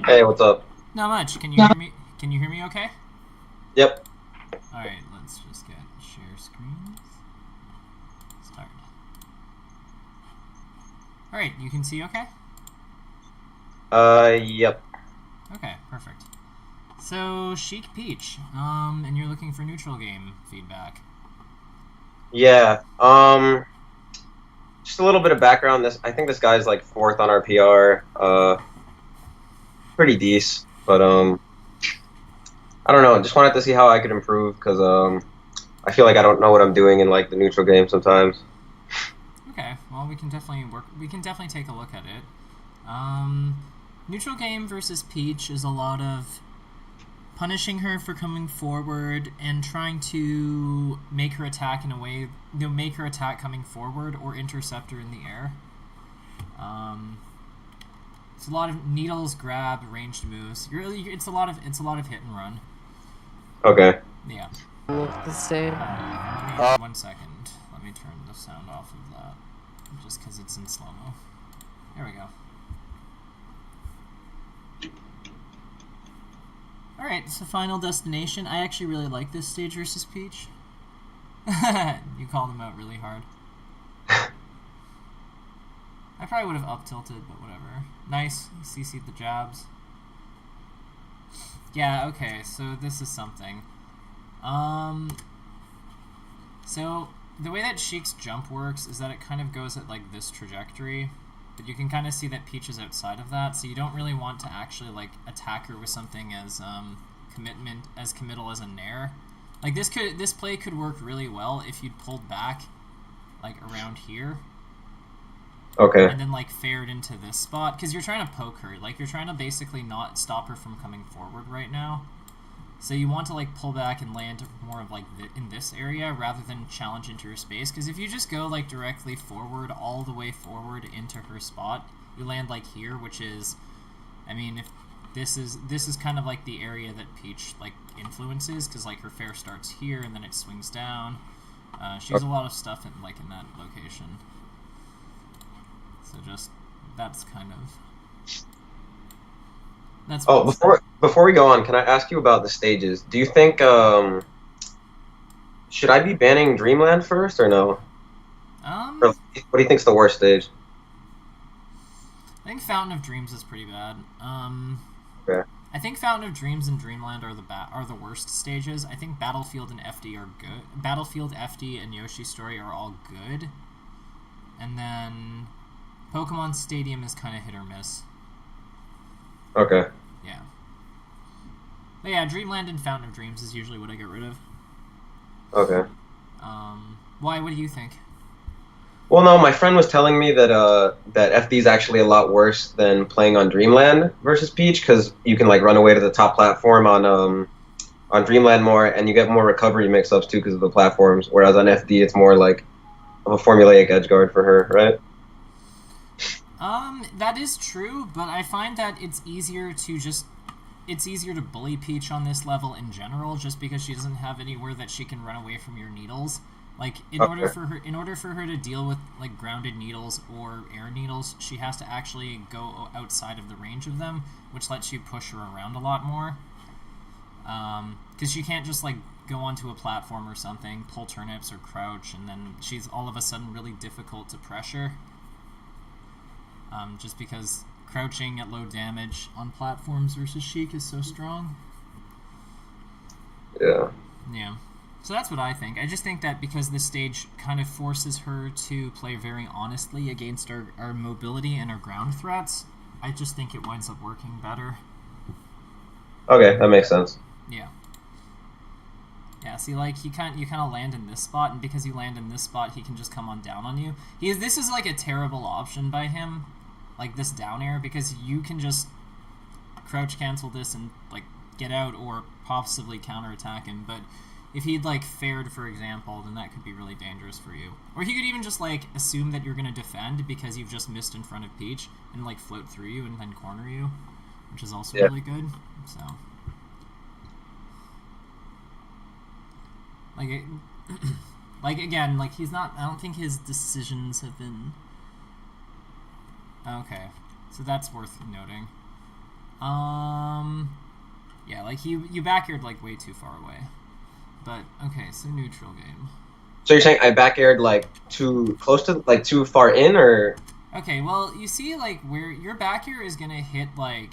Hey, what's up? Not much. Can you hear me? Can you hear me okay? Yep. Alright, let's just get share screens. Start. Alright, you can see okay? Yep. Okay, perfect. So, Chic Peach, and you're looking for neutral game feedback. Yeah. Just a little bit of background. I think this guy's like fourth on our PR. Pretty decent, but I don't know. Just wanted to see how I could improve because I feel like I don't know what I'm doing in like the neutral game sometimes. Okay, well we can definitely take a look at it. Um, neutral game versus Peach is a lot of punishing her for coming forward and trying to make her attack in a way, make her attack coming forward or intercept her in the air. It's a lot of needles, grab, ranged moves. It's a lot of hit and run. Okay. Yeah. Look the same. Let me, 1 second. Let me turn the sound off of that, just because it's in slow mo. There we go. Alright, so Final Destination. I actually really like this stage versus Peach. You called him out really hard. I probably would have up-tilted, but whatever. Nice, he CC'd the jabs. Yeah, okay, so this is something. So the way that Sheik's jump works is that it kind of goes at like this trajectory, but you can kind of see that Peach is outside of that, so you don't really want to actually like attack her with something as committal as a nair. Like this play could work really well if you'd pulled back like around here. Okay. And then like fared into this spot because you're trying to poke her. Like you're trying to basically not stop her from coming forward right now. So you want to like pull back and land more of like in this area rather than challenge into her space. Because if you just go like directly forward, all the way forward into her spot, you land like here, which is, I mean, if this is kind of like the area that Peach like influences, because like her fair starts here and then it swings down. She has a lot of stuff in that location. So just that's kind of. That's Oh, before we go on, can I ask you about the stages? Do you think should I be banning Dreamland first or no? Or what do you think's the worst stage? I think Fountain of Dreams is pretty bad. Okay. I think Fountain of Dreams and Dreamland are the worst stages. I think Battlefield and FD are good. Battlefield, FD, and Yoshi Story are all good. And then Pokemon Stadium is kind of hit or miss. Okay. Yeah. But yeah, Dreamland and Fountain of Dreams is usually what I get rid of. Okay. Why? What do you think? Well, no, my friend was telling me that FD is actually a lot worse than playing on Dreamland versus Peach because you can like run away to the top platform on Dreamland more, and you get more recovery mix-ups too because of the platforms. Whereas on FD, it's more like of a formulaic edge guard for her, right? That is true, but I find that it's easier to bully Peach on this level in general, just because she doesn't have anywhere that she can run away from your needles. Like in order for her to deal with like grounded needles or air needles, she has to actually go outside of the range of them, which lets you push her around a lot more. Because she can't just like go onto a platform or something, pull turnips or crouch, and then she's all of a sudden really difficult to pressure. Just because crouching at low damage on platforms versus Sheik is so strong. Yeah. Yeah. So that's what I think. I just think that because this stage kind of forces her to play very honestly against our mobility and our ground threats, I just think it winds up working better. Okay, that makes sense. Yeah. Yeah, see, like, you kind of land in this spot, and because you land in this spot, he can just come on down on you. This is, like, a terrible option by him, like, this down air, because you can just crouch cancel this and, like, get out or possibly counterattack him, but if he'd, like, fared, for example, then that could be really dangerous for you. Or he could even just, like, assume that you're going to defend because you've just missed in front of Peach and, like, float through you and then corner you, which is also really good, so. Like, like, again, like, he's not, I don't think his decisions have been, okay, so that's worth noting. Yeah, like you back-aired like way too far away. But okay, so neutral game. So you're saying I back aired like too close to like too far in, or Okay, well you see like where your back air is gonna hit like.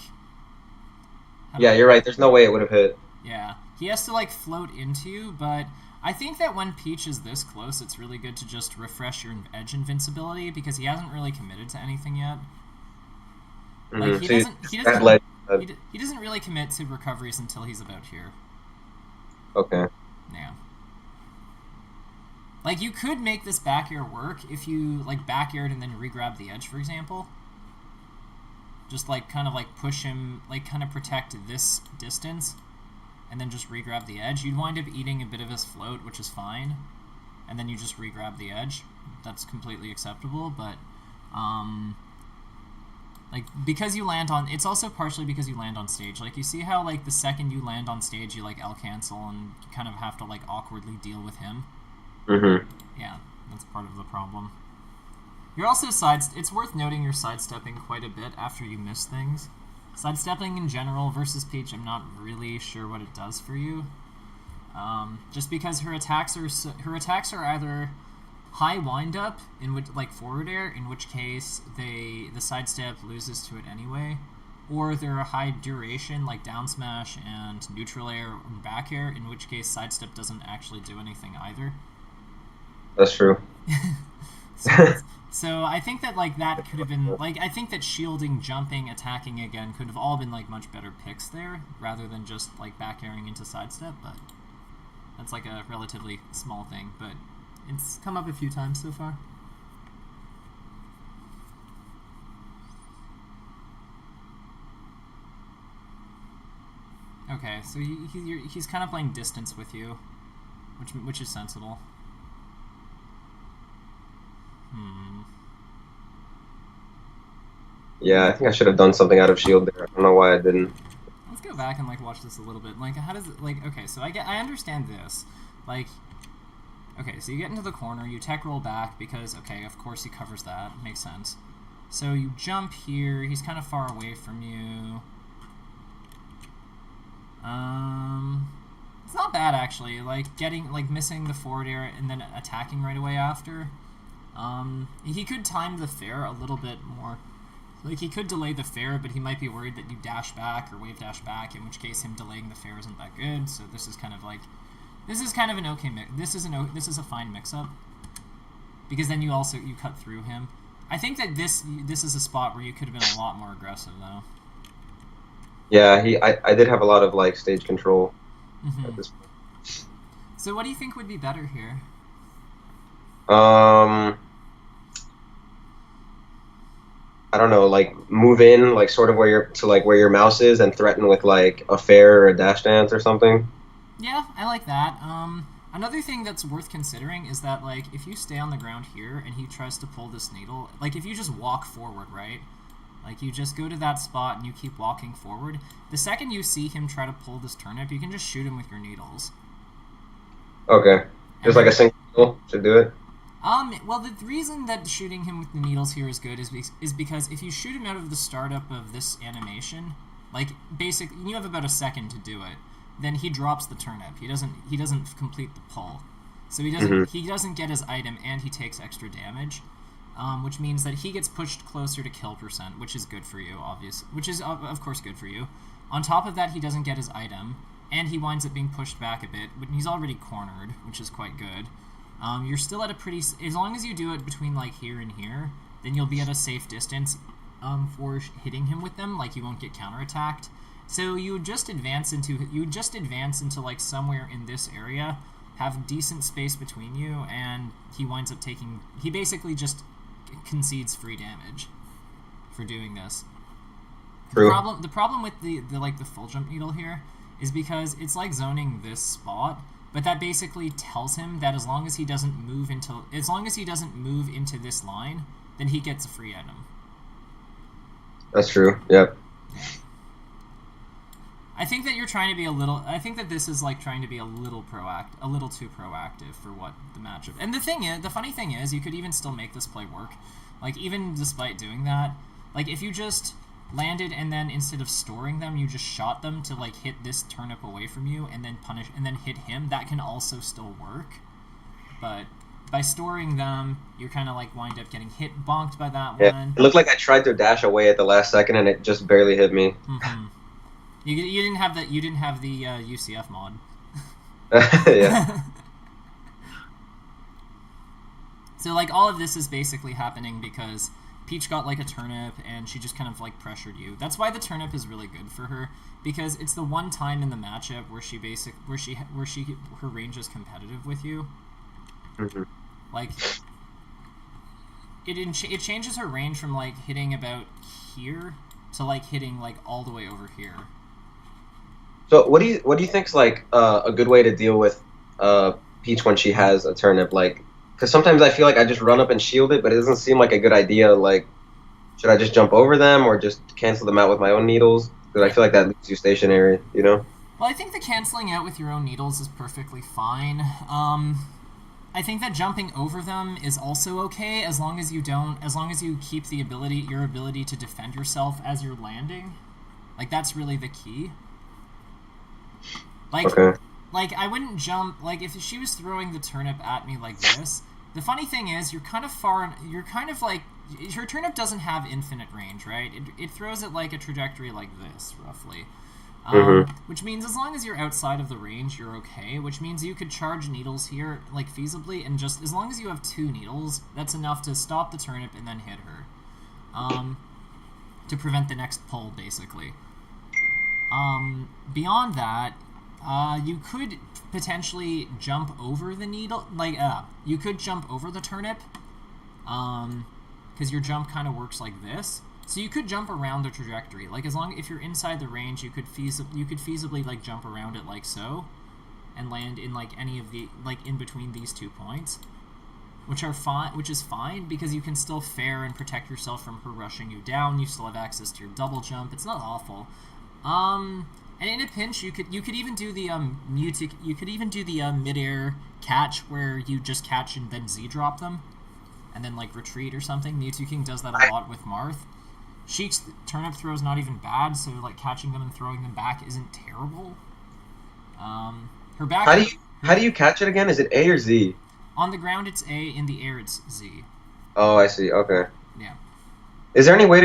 How do yeah, I? you're right. There's no way it would have hit. Yeah, he has to like float into you, but I think that when Peach is this close, it's really good to just refresh your edge invincibility because he hasn't really committed to anything yet. Like he So you doesn't he grab doesn't ledge. he doesn't really commit to recoveries until he's about here. Okay. Yeah. Like you could make this back air work if you like back aired and then re-grab the edge, for example. Just like kind of like push him, like kind of protect this distance, and then just re-grab the edge. You'd wind up eating a bit of his float, which is fine, and then you just re-grab the edge. That's completely acceptable, but like because you land on, it's also partially because you land on stage. Like you see how like the second you land on stage, you like L cancel and you kind of have to like awkwardly deal with him. Yeah, that's part of the problem. You're also it's worth noting you're sidestepping quite a bit after you miss things. Sidestepping in general versus Peach, I'm not really sure what it does for you. Just because her attacks are either high wind up, in which like forward air, in which case the sidestep loses to it anyway, or they're a high duration like down smash and neutral air and back air, in which case sidestep doesn't actually do anything either. That's true. So I think that like that could have been like I think that shielding, jumping, attacking again could have all been like much better picks there rather than just like back airing into sidestep, but that's like a relatively small thing, but it's come up a few times so far. Okay, so he's kind of playing distance with you, which is sensible. Yeah, I think I should have done something out of shield there. I don't know why I didn't. Let's go back and like watch this a little bit. Like, how does it like? Okay, so I understand this. Like, okay, so you get into the corner, you tech roll back because okay, of course he covers that. Makes sense. So you jump here. He's kind of far away from you. It's not bad actually. Like missing the forward air and then attacking right away after. He could time the fair a little bit more. Like, he could delay the fair, but he might be worried that you dash back or wave dash back, in which case him delaying the fair isn't that good. So this is kind of like, this is kind of an okay mix. This is a fine mix-up, because then you cut through him. I think that this is a spot where you could have been a lot more aggressive though. Yeah, I did have a lot of like stage control at this point. So what do you think would be better here? I don't know, like move in, like sort of where your mouse is, and threaten with like a fair or a dash dance or something. Yeah, I like that. Another thing that's worth considering is that like if you stay on the ground here and he tries to pull this needle, like if you just walk forward, right? Like you just go to that spot and you keep walking forward. The second you see him try to pull this turnip, you can just shoot him with your needles. Okay, just like a single needle should do it. Well, the reason that shooting him with the needles here is good is because if you shoot him out of the startup of this animation, like basically you have about a second to do it, then he drops the turnip. He doesn't complete the pull, so he doesn't get his item and he takes extra damage, which means that he gets pushed closer to kill percent, which is good for you, which is of course good for you. On top of that, he doesn't get his item and he winds up being pushed back a bit, but he's already cornered, which is quite good. You're still at a pretty... As long as you do it between, like, here and here, then you'll be at a safe distance for hitting him with them. Like, you won't get counterattacked. So you just advance into, like, somewhere in this area, have decent space between you, and he winds up taking... He basically just concedes free damage for doing this. True. The problem with the full jump needle here is because it's like zoning this spot... But that basically tells him that as long as he doesn't move into this line, then he gets a free item. That's true. Yep. I think that you're trying to be I think that this is like trying to be a little too proactive for what the matchup. And the funny thing is, you could even still make this play work. Like even despite doing that, like if you just landed, and then instead of storing them, you just shot them to like hit this turnip away from you, and then hit him. That can also still work, but by storing them, you're kind of like wind up getting bonked by that one. It looked like I tried to dash away at the last second, and it just barely hit me. Mm-hmm. You didn't have the UCF mod. Yeah. So like all of this is basically happening because Peach got like a turnip and she just kind of like pressured you. That's why the turnip is really good for her, because it's the one time in the matchup where her range is competitive with you. Mm-hmm. Like it changes her range from like hitting about here to like hitting like all the way over here. So what do you think's like a good way to deal with Peach when she has a turnip? Like, because sometimes I feel like I just run up and shield it, but it doesn't seem like a good idea. Like, should I just jump over them or just cancel them out with my own needles? Because I feel like that leaves you stationary, you know? Well, I think the canceling out with your own needles is perfectly fine. I think that jumping over them is also okay as long as you keep your ability to defend yourself as you're landing. Like, that's really the key. Like, okay. Like, I wouldn't jump, like, if she was throwing the turnip at me like this, the funny thing is, your turnip doesn't have infinite range, right? It throws it like a trajectory like this, roughly. Which means as long as you're outside of the range, you're okay, which means you could charge needles here, like, feasibly, and just, as long as you have 2 needles, that's enough to stop the turnip and then hit her. To prevent the next pull, basically. Beyond that, you could potentially jump over the needle, like, you could jump over the turnip, because your jump kind of works like this. So you could jump around the trajectory, like, if you're inside the range, you could feasibly, like, jump around it like so, and land in, like, any of the, like, in between these 2 points, which is fine, because you can still fair and protect yourself from her rushing you down. You still have access to your double jump. It's not awful. And in a pinch, you could even do the mid-air catch where you just catch and then Z-drop them, and then like retreat or something. Mew2King does that a lot with Marth. Sheik's turnip throw is not even bad, so like catching them and throwing them back isn't terrible. Her back. How do you catch it again? Is it A or Z? On the ground it's A, in the air it's Z. Oh, I see. Okay. Yeah. Is there any way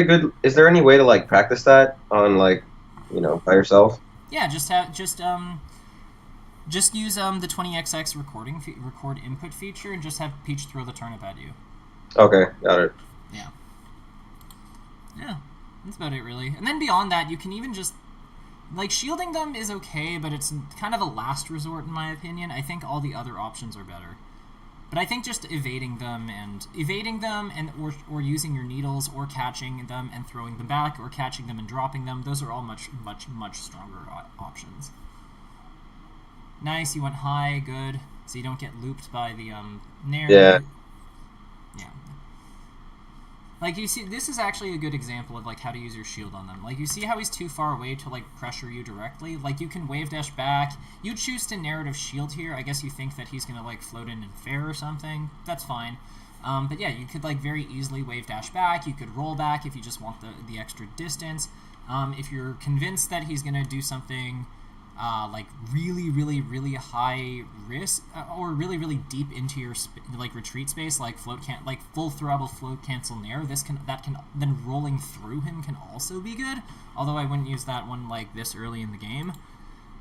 to like practice that on like, you know, by yourself? Yeah, just use the 20XX record input feature and just have Peach throw the turnip at you. Okay, got it. Yeah, that's about it really. And then beyond that, you can even just, like, shielding them is okay, but it's kind of a last resort in my opinion. I think all the other options are better. But I think just evading them or using your needles, or catching them and throwing them back, or catching them and dropping them, those are all much stronger options. Nice, you went high, good. So you don't get looped by the Nair. Yeah. Yeah. Like, you see, this is actually a good example of, like, how to use your shield on them. Like, you see how he's too far away to, like, pressure you directly? Like, you can wave dash back. You choose to narrative shield here. I guess you think that he's gonna, like, float in and fair or something. That's fine. But yeah, you could, like, very easily wave dash back. You could roll back if you just want the extra distance. If you're convinced that he's gonna do something, like, really, really, really high risk, or really, really deep into your like retreat space, like full throttle float cancel Nair, then rolling through him can also be good. Although I wouldn't use that one like this early in the game.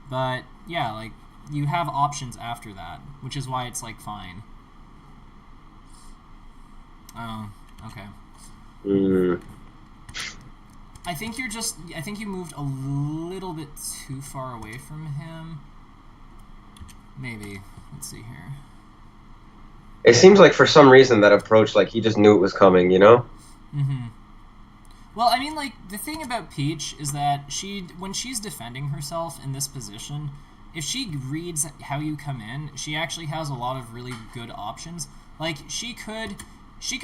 But yeah, like, you have options after that, which is why it's like fine. Oh, okay. I think you moved a little bit too far away from him. Maybe. Let's see here. It seems like for some reason that approach, like, he just knew it was coming, you know? Well, I mean, like, the thing about Peach is that when she's defending herself in this position, if she reads how you come in, she actually has a lot of really good options. Like, she could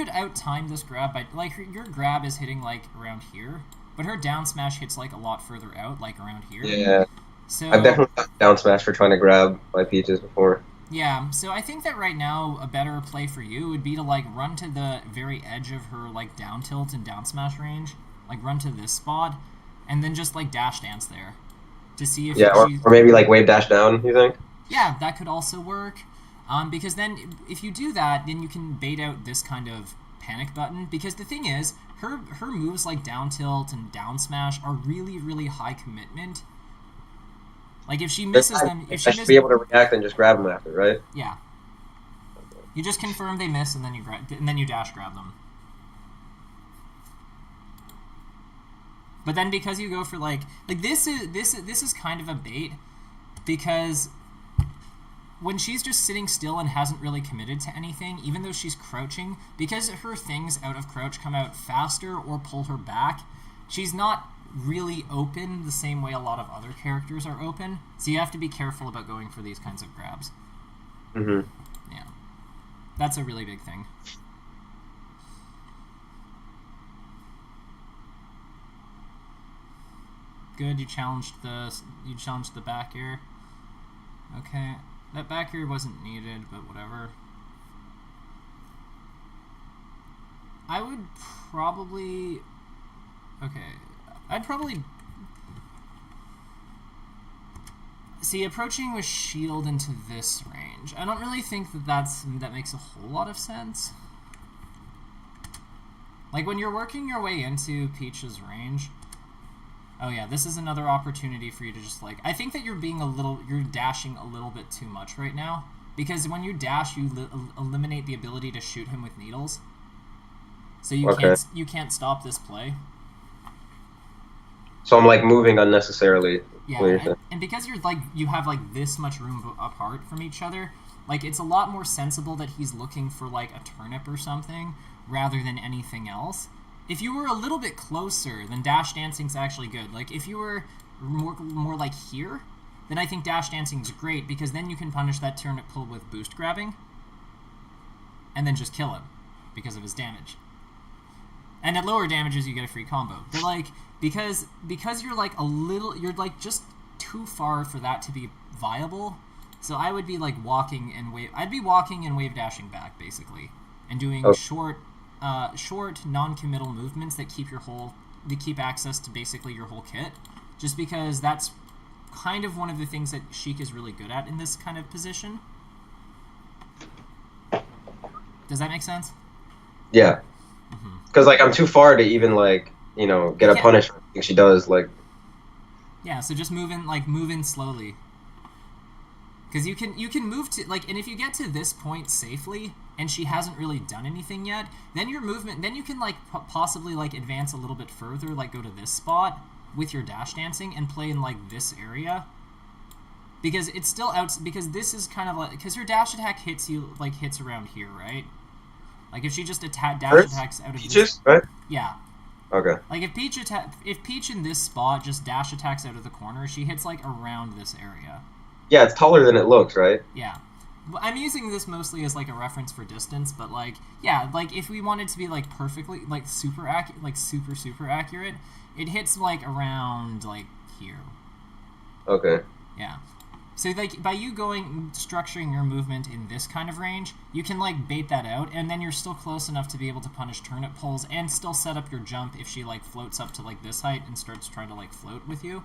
out-time this grab by, like, your grab is hitting, like, around here, but her down smash hits, like, a lot further out, like, around here. Yeah. So, I've definitely got down smash for trying to grab my Peaches before. Yeah, so I think that right now a better play for you would be to, like, run to the very edge of her, like, down tilt and down smash range, Like run to this spot, and then just like dash dance there, to see if Yeah, she's... or maybe like wave dash down. You think? Yeah, that could also work. Because then if you do that, then you can bait out this kind of panic button. Because the thing is, her moves like down tilt and down smash are really, really high commitment. Like if she misses them, if she I should be able to react and just grab them after, right? yeah, you just confirm they miss, and then you dash grab them. But then because you go for like this is kind of a bait, because when she's just sitting still and hasn't really committed to anything, even though she's crouching, because her things out of crouch come out faster or pull her back, she's not really open the same way a lot of other characters are open. So you have to be careful about going for these kinds of grabs. Mm-hmm. Yeah. That's a really big thing. Good, you challenged the back air. Okay. That back air wasn't needed, but whatever. I would probably... Okay. I'd probably... See, approaching with shield into this range. I don't really think that makes a whole lot of sense. Like, when you're working your way into Peach's range... Oh yeah, this is another opportunity for you to just like... I think that you're dashing a little bit too much right now. Because when you dash, you eliminate the ability to shoot him with needles. So you can't stop this play. So I'm like moving unnecessarily. Yeah, and because you have like this much room apart from each other, like it's a lot more sensible that he's looking for like a turnip or something rather than anything else. If you were a little bit closer, then dash dancing's actually good. Like if you were more like here, then I think dash dancing's great, because then you can punish that turnip pull with boost grabbing and then just kill him because of his damage. And at lower damages you get a free combo. But like because you're like you're like just too far for that to be viable. So I would be like walking and wave dashing back basically, and doing short non-committal movements that keep access to basically your whole kit, just because that's kind of one of the things that Sheik is really good at in this kind of position. Does that make sense? Yeah. Because like I'm too far to even like get a punish. I think she does like. Yeah, so just move in slowly. Because you can move to like, and if you get to this point safely and she hasn't really done anything yet, then your movement, then you can like possibly like advance a little bit further, like go to this spot with your dash dancing and play in like this area. Because it's still out, because this is kind of like, because her dash attack hits around here, right? Like if she just dash attacks out of Peaches, right? Yeah. Okay. Like if Peach in this spot just dash attacks out of the corner, she hits like around this area. Yeah, it's taller than it looks, right? Yeah. I'm using this mostly as like a reference for distance, but like yeah, like if we wanted to be like perfectly like super accurate, like super accurate, it hits like around like here. Okay. Yeah. So like by you structuring your movement in this kind of range, you can like bait that out, and then you're still close enough to be able to punish turnip pulls and still set up your jump if she like floats up to like this height and starts trying to like float with you.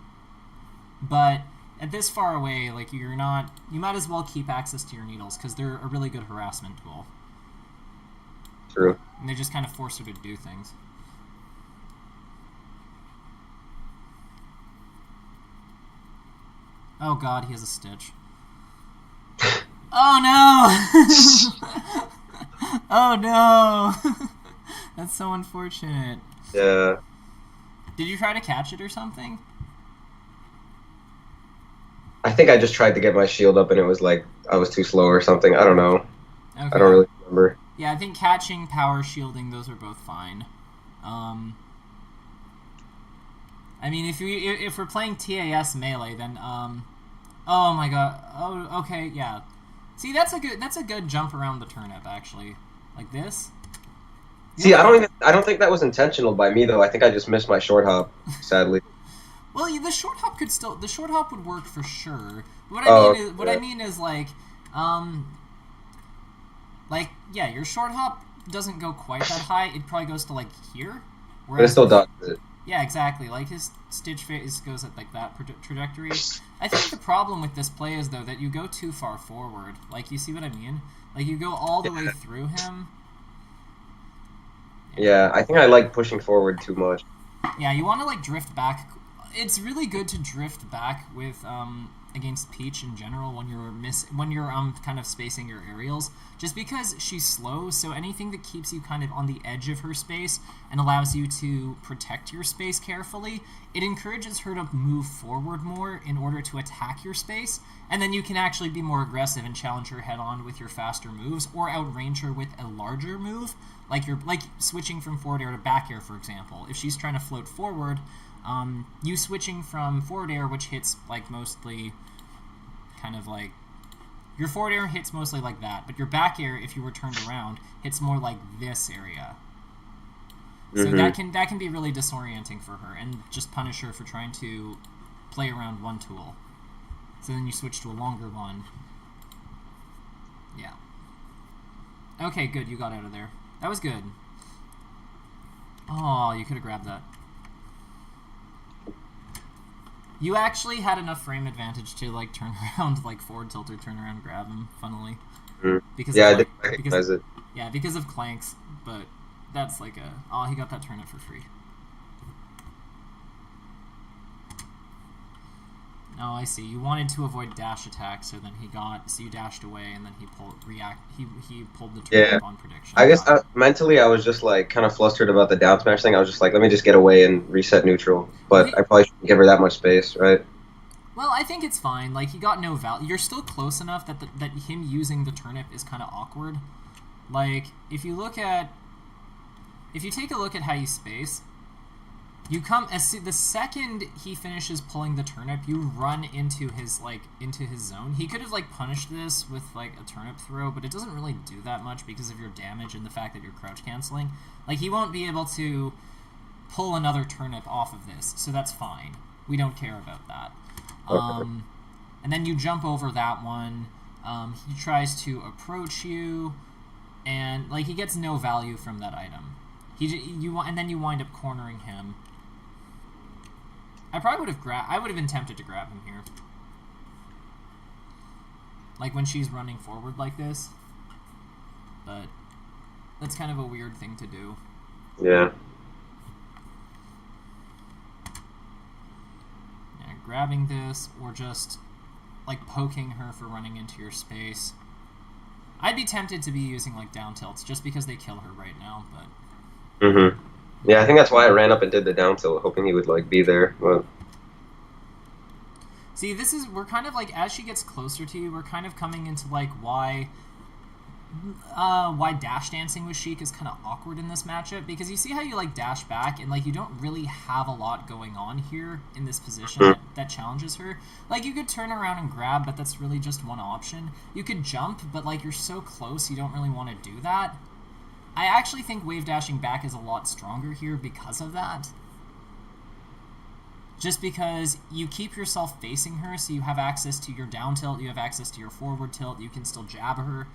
But at this far away, like you might as well keep access to your needles, because they're a really good harassment tool. True. And they just kind of force her to do things. Oh god, he has a stitch. Oh no! Oh no! That's so unfortunate. Yeah. Did you try to catch it or something? I think I just tried to get my shield up and it was like I was too slow or something. I don't know. Okay. I don't really remember. Yeah, I think catching, power shielding, those are both fine. I mean, if we're playing TAS melee, then oh my god. Oh, okay, yeah. See, that's a good jump around the turnip actually, like this. See, I don't think that was intentional by me though. I think I just missed my short hop, sadly. Well, the short hop would work for sure. What I mean is like yeah, your short hop doesn't go quite that high. It probably goes to like here. But it still does it. Yeah, exactly. Like his Stitch phase goes at like that trajectory. I think the problem with this play is though that you go too far forward. Like you see what I mean? Like you go all the way through him. Yeah. Yeah, I think I like pushing forward too much. Yeah, you want to like drift back. It's really good to drift back with against Peach in general when you're kind of spacing your aerials, just because she's slow. So anything that keeps you kind of on the edge of her space and allows you to protect your space carefully, it encourages her to move forward more in order to attack your space, and then you can actually be more aggressive and challenge her head on with your faster moves or outrange her with a larger move. Like switching from forward air to back air, for example. If she's trying to float forward, you switching from forward air, which hits like mostly kind of like your forward air hits mostly like that, but your back air, if you were turned around, hits more like this area. So that can be really disorienting for her and just punish her for trying to play around one tool. So then you switch to a longer one. Yeah. Okay, good. You got out of there. That was good. Oh, you could have grabbed that. You actually had enough frame advantage to like turn around, like forward tilt or turn around, grab him. Funnily, because I didn't recognize it. Yeah, because of Clanks, but that's like he got that turnip for free. Oh, I see. You wanted to avoid dash attack, so then so you dashed away, and then he pulled the turnip on prediction. I guess mentally I was just like kind of flustered about the down smash thing. I was just like, let me just get away and reset neutral. But I probably shouldn't give her that much space, right? Well, I think it's fine. Like, he got no value. You're still close enough that that him using the turnip is kind of awkward. Like, if you take a look at how you space, you come the second he finishes pulling the turnip, you run into his zone. He could have like punished this with like a turnip throw, but it doesn't really do that much because of your damage and the fact that you're crouch canceling. Like, he won't be able to pull another turnip off of this, so that's fine. We don't care about that. And then you jump over that one. He tries to approach you, and like he gets no value from that item. And then you wind up cornering him. I probably would have I would have been tempted to grab him here. Like when she's running forward like this. But that's kind of a weird thing to do. Yeah. Yeah, grabbing this or just like poking her for running into your space. I'd be tempted to be using like down tilts just because they kill her right now, but yeah, I think that's why I ran up and did the down tilt, hoping he would like be there. But see, we're kind of like, as she gets closer to you, we're kind of coming into like why dash dancing with Sheik is kind of awkward in this matchup, because you see how you like dash back and like you don't really have a lot going on here in this position that challenges her. Like, you could turn around and grab, but that's really just one option. You could jump, but like you're so close, you don't really want to do that. I actually think wave dashing back is a lot stronger here because of that. Just because you keep yourself facing her, so you have access to your down tilt, you have access to your forward tilt, you can still jab her.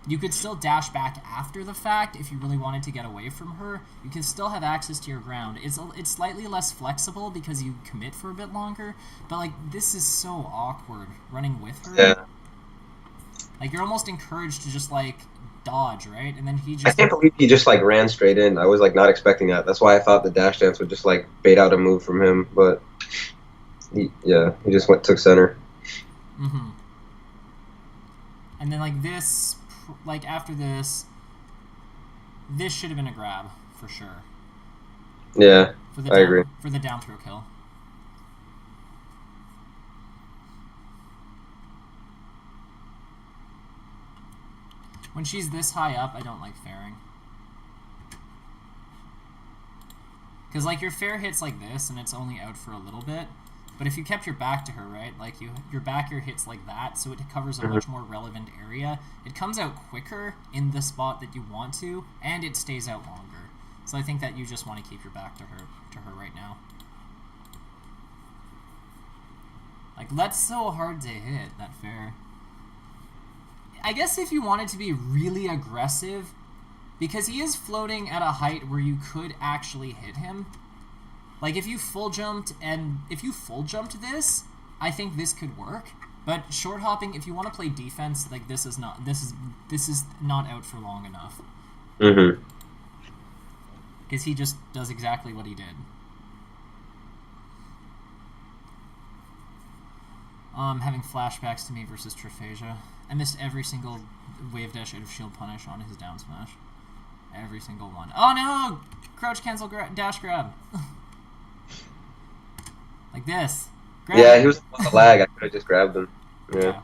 You could still dash back after the fact if you really wanted to get away from her. You can still have access to your ground. It's slightly less flexible because you commit for a bit longer, but like this is so awkward running with her. yeah. Like, you're almost encouraged to just like dodge, right? And then he just... I can't believe he just like ran straight in. I was like not expecting that. That's why I thought the dash dance would just like bait out a move from him, but he just took center. And then like this, like after this should have been a grab for sure. Yeah, I agree. For the down throw kill. When she's this high up, I don't like fairing. Because, like, your fair hits like this, and it's only out for a little bit. But if you kept your back to her, right, like, your back air hits like that, so it covers a much more relevant area. It comes out quicker in the spot that you want to, and it stays out longer. So I think that you just want to keep your back to her right now. Like, that's so hard to hit, that fair. I guess if you wanted to be really aggressive, because he is floating at a height where you could actually hit him. Like if you full jumped this, I think this could work. But short hopping, if you want to play defense, like this is not out for long enough. Mm-hmm. Because he just does exactly what he did. Having flashbacks to me versus Traphasia. I missed every single wave dash out of shield punish on his down smash. Every single one. Oh no! Crouch cancel dash grab. Like this. Grab Yeah, him. he was on the lag. I could have just grabbed him. Yeah.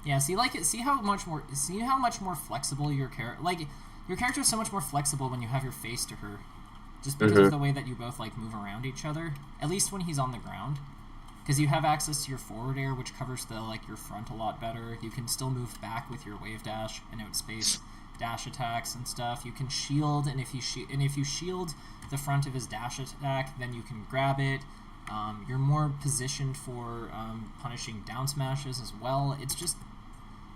Yeah, see how much more flexible your character, like, your character is so much more flexible when you have your face to her, just because of the way that you both, like, move around each other, at least when he's on the ground, because you have access to your forward air, which covers your front a lot better. You can still move back with your wave dash and outspace dash attacks and stuff. You can shield, and if you shield the front of his dash attack, then you can grab it. You're more positioned for punishing down smashes as well. It's just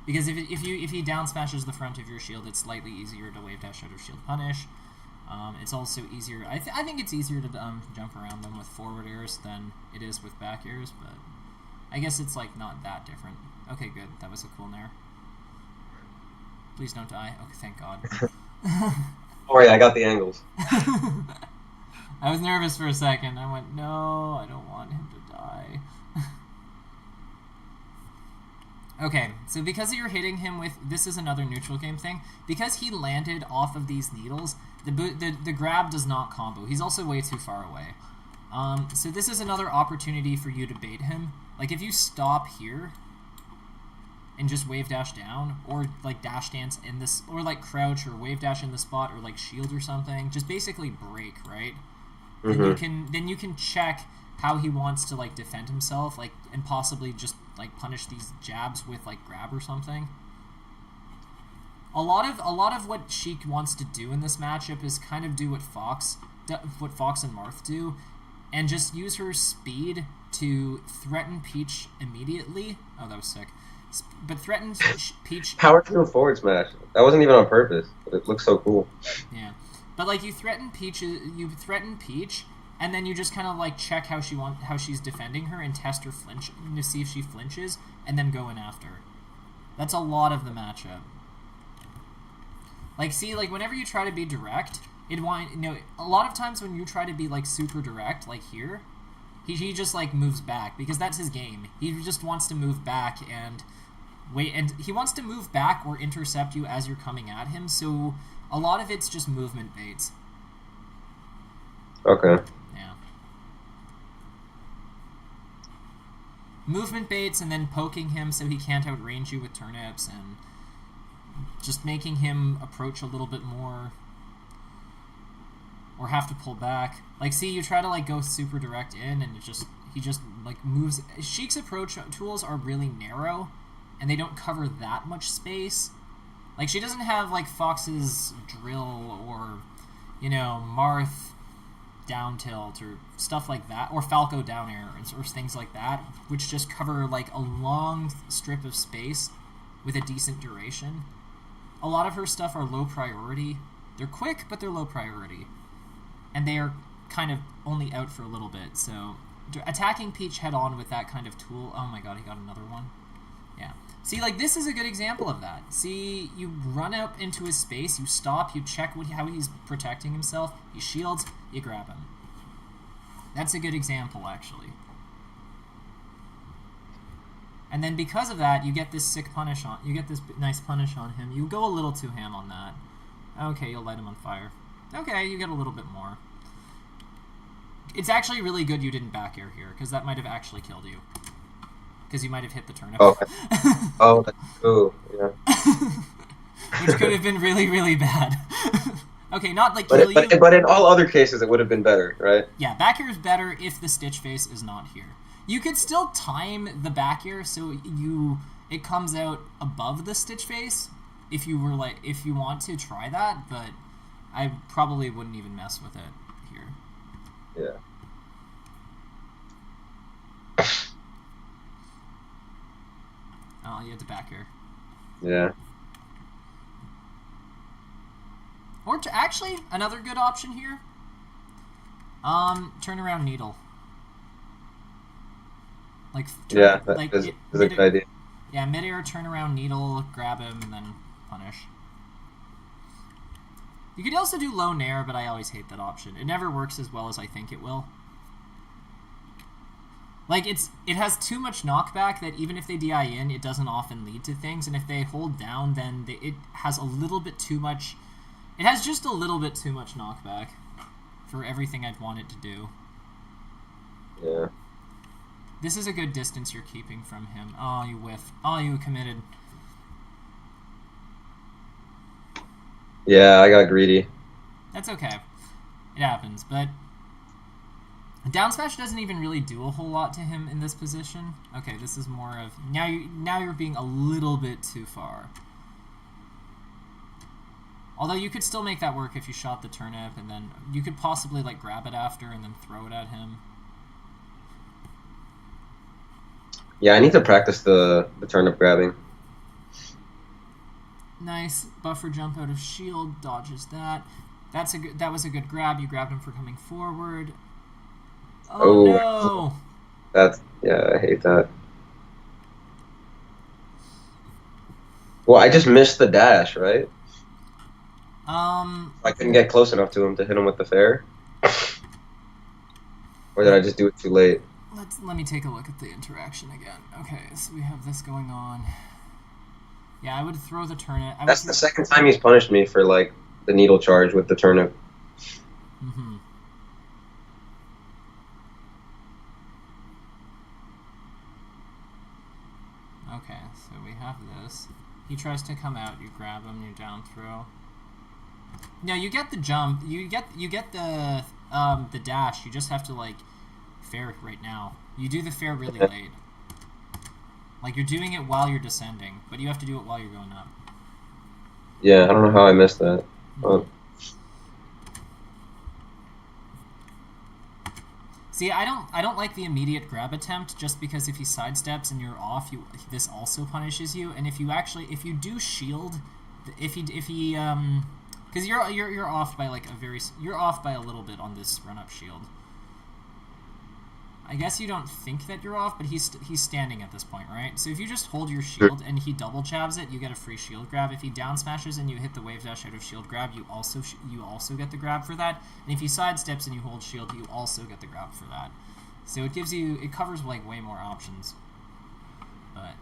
because if he down smashes the front of your shield, it's slightly easier to wave dash out of shield punish. It's also easier. I think it's easier to jump around them with forward airs than it is with back airs, but I guess it's like not that different. Okay, good. That was a cool nair. Please don't die. Okay, thank God. Oh yeah, I got the angles. I was nervous for a second. I went, no, I don't want him to die. Okay, so because you're hitting him with... This is another neutral game thing. Because he landed off of these needles, the grab does not combo. He's also way too far away. So this is another opportunity for you to bait him. Like, if you stop here and just wave dash down, or like dash dance in this, or like crouch or wave dash in the spot, or like shield or something, just basically break, right? Mm-hmm. Then you can check how he wants to like defend himself, like, and possibly just like punish these jabs with like grab or something. A lot of what Sheik wants to do in this matchup is kind of do what Fox and Marth do, and just use her speed to threaten Peach immediately. Oh, that was sick. But threaten Peach. Power through forward smash. That wasn't even on purpose, but it looks so cool. Yeah, but like you threaten Peach, and then you just kind of like check how she's defending her and test her flinch to see if she flinches, and then go in after. That's a lot of the matchup. Like, see, like whenever you try to be direct, a lot of times when you try to be like super direct, like here, he just like moves back because that's his game. He just wants to move back and wait, and he wants to move back or intercept you as you're coming at him. So a lot of it's just movement baits. Okay. Yeah. Movement baits and then poking him so he can't outrange you with turnips and just making him approach a little bit more or have to pull back. Like, see, you try to like go super direct in and he just like moves. Sheik's approach tools are really narrow and they don't cover that much space. Like, she doesn't have like Fox's drill or, Marth down tilt or stuff like that, or Falco down air or things like that, which just cover like a long strip of space with a decent duration. A lot of her stuff are low priority. They're quick, but they're low priority. And they are kind of only out for a little bit, so attacking Peach head on with that kind of tool... Oh my god, he got another one. Yeah. See, like, this is a good example of that. See, you run up into his space, you stop, you check how he's protecting himself, he shields, you grab him. That's a good example, actually. And then because of that, you get this sick punish on... You get this nice punish on him. You go a little too ham on that. Okay, you'll light him on fire. Okay, you get a little bit more. It's actually really good you didn't back air here, because that might have actually killed you. Because you might have hit the turnip. Okay. Oh, that's cool. Yeah. Which could have been really, really bad. Okay, not like kill you. But in all other cases, it would have been better, right? Yeah, back air is better if the Stitch face is not here. You could still time the back air so it comes out above the Stitch face if you want to try that, but I probably wouldn't even mess with it here. Yeah. Oh, you had to back air. Yeah. Or actually, another good option here. Turn around needle. Like Yeah, that like is a good idea. Yeah, mid-air, turn around needle, grab him, and then punish. You could also do low nair, but I always hate that option. It never works as well as I think it will. Like, it has too much knockback that even if they DI in, it doesn't often lead to things, and if they hold down, then it has a little bit too much... It has just a little bit too much knockback for everything I'd want it to do. Yeah. This is a good distance you're keeping from him. Oh, you whiffed. Oh, you committed. Yeah, I got greedy. That's okay. It happens, but... Down smash doesn't even really do a whole lot to him in this position. Okay, this is more of... Now you're being a little bit too far. Although you could still make that work if you shot the turnip, and then you could possibly like grab it after and then throw it at him. Yeah, I need to practice the turnip grabbing. Nice. Buffer jump out of shield, dodges that. That was a good grab. You grabbed him for coming forward. Oh no! Yeah, I hate that. Well, I just missed the dash, right? I couldn't get close enough to him to hit him with the fair. Or did I just do it too late? Let me take a look at the interaction again. Okay, so we have this going on. Yeah, I would throw the turnip. That's the second time he's punished me for like the needle charge with the turnip. Mm-hmm. Okay, so we have this. He tries to come out. You grab him. You down throw. No, you get the jump. You get the dash. You just have to like fair right now. You do the fair really late. Like you're doing it while you're descending, but you have to do it while you're going up. Yeah, I don't know how I missed that. Mm-hmm. See, I don't like the immediate grab attempt just because if he sidesteps and you're off, this also punishes you. And if you do shield, if he because you're off by like you're off by a little bit on this run up shield. I guess you don't think that you're off, but he's standing at this point, right? So if you just hold your shield and he double jabs it, you get a free shield grab. If he down smashes and you hit the wave dash out of shield grab, you also get the grab for that. And if he sidesteps and you hold shield, you also get the grab for that. So it covers like way more options. But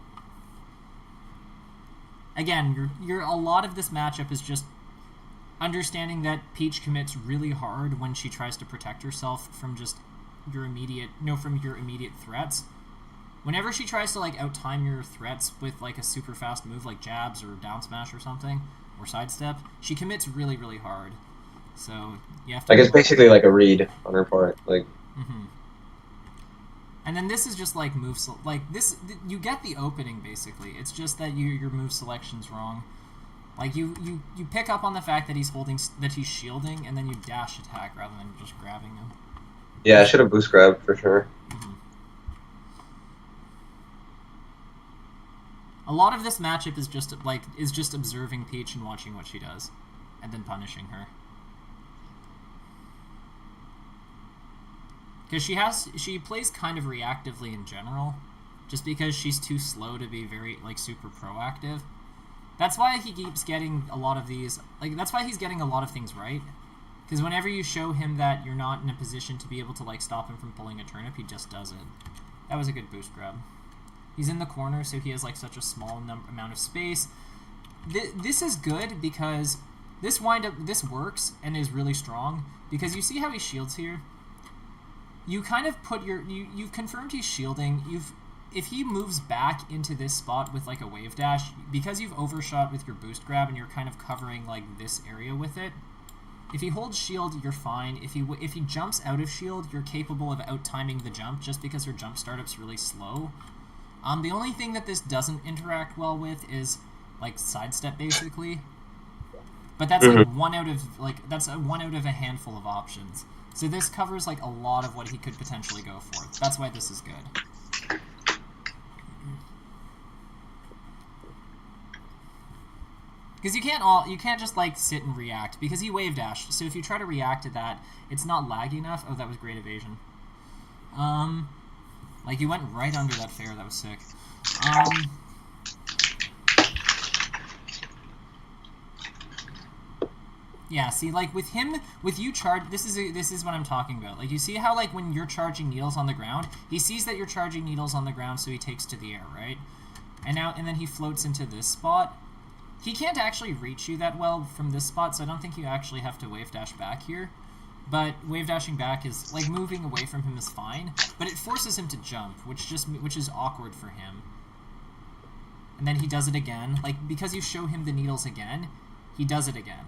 again, a lot of this matchup is just understanding that Peach commits really hard when she tries to protect herself from just your immediate threats. Whenever she tries to like outtime your threats with like a super fast move like jabs or down smash or something or sidestep, she commits really, really hard. So you have to. Like it's basically like a read on her part, like. Mm-hmm. And then this is just like like this. You get the opening basically. It's just that your move selection's wrong. Like you pick up on the fact that he's shielding, and then you dash attack rather than just grabbing him. Yeah, I should have boost grabbed for sure. Mm-hmm. A lot of this matchup is just observing Peach and watching what she does, and then punishing her. Because she plays kind of reactively in general, just because she's too slow to be very like super proactive. That's why he keeps getting a lot of these. Like that's why he's getting a lot of things right. Because whenever you show him that you're not in a position to be able to like stop him from pulling a turnip, he just does it. That was a good boost grab. He's in the corner, so he has like such a small amount of space. This is good because this works and is really strong because you see how he shields here. You kind of put you've confirmed he's shielding. If he moves back into this spot with like a wave dash, because you've overshot with your boost grab and you're kind of covering like this area with it. If he holds shield, you're fine. If he jumps out of shield, you're capable of out-timing the jump just because her jump startup's really slow. The only thing that this doesn't interact well with is like sidestep basically. But that's like one out of a handful of options. So this covers like a lot of what he could potentially go for. That's why this is good. Because you can't just like sit and react because he wave dashed. So if you try to react to that, it's not laggy enough. Oh, that was great evasion. Like you went right under that fair. That was sick. Yeah, see, like with you charge. This is what I'm talking about. Like you see how like when you're charging needles on the ground, he sees that you're charging needles on the ground, so he takes to the air, right? And then he floats into this spot. He can't actually reach you that well from this spot, so I don't think you actually have to wave dash back here. But wave dashing back is like moving away from him is fine, but it forces him to jump, which is awkward for him. And then he does it again, like because you show him the needles again, he does it again.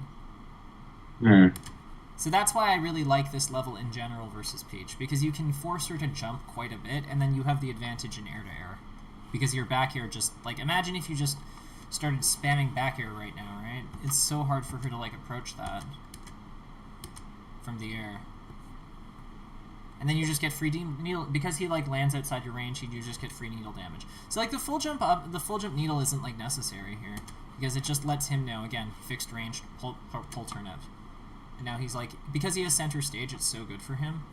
So that's why I really like this level in general versus Peach, because you can force her to jump quite a bit, and then you have the advantage in air-to-air. Because your back air just, like, imagine if you just started spamming back air right now, right? It's so hard for her to, like, approach that from the air. And then you just get free needle, because he, like, lands outside your range, you just get free needle damage. So, like, the full jump needle isn't, like, necessary here, because it just lets him know, again, fixed range, pull turnip. And now he's like, because he has center stage, it's so good for him.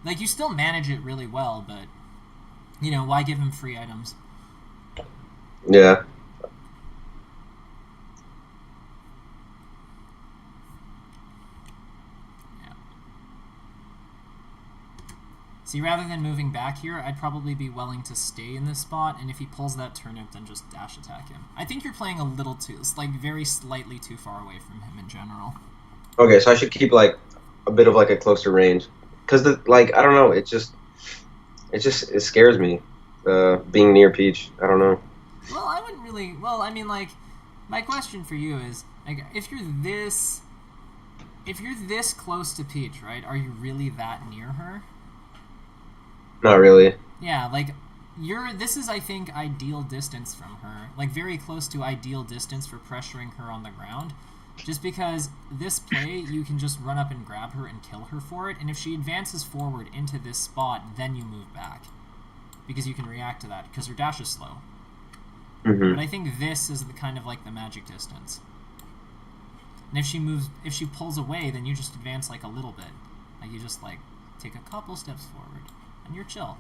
Like, you still manage it really well, but, you know, why give him free items? Yeah. See, rather than moving back here, I'd probably be willing to stay in this spot, and if he pulls that turnip, then just dash attack him. I think you're playing a little too, it's like very slightly too far away from him in general. Okay, so I should keep like a bit of like a closer range, because like I don't know, it scares me, being near Peach. I don't know. Well, I wouldn't really. Well, I mean, like, my question for you is, like, if you're this close to Peach, right? Are you really that near her? Not really. Yeah, like, this is, I think, ideal distance from her. Like, very close to ideal distance for pressuring her on the ground. Just because this play, you can just run up and grab her and kill her for it, and if she advances forward into this spot, then you move back. Because you can react to that, because her dash is slow. Mm-hmm. But I think this is the kind of, like, the magic distance. And if she pulls away, then you just advance, like, a little bit. Like, you just, like, take a couple steps forward. And you're chill.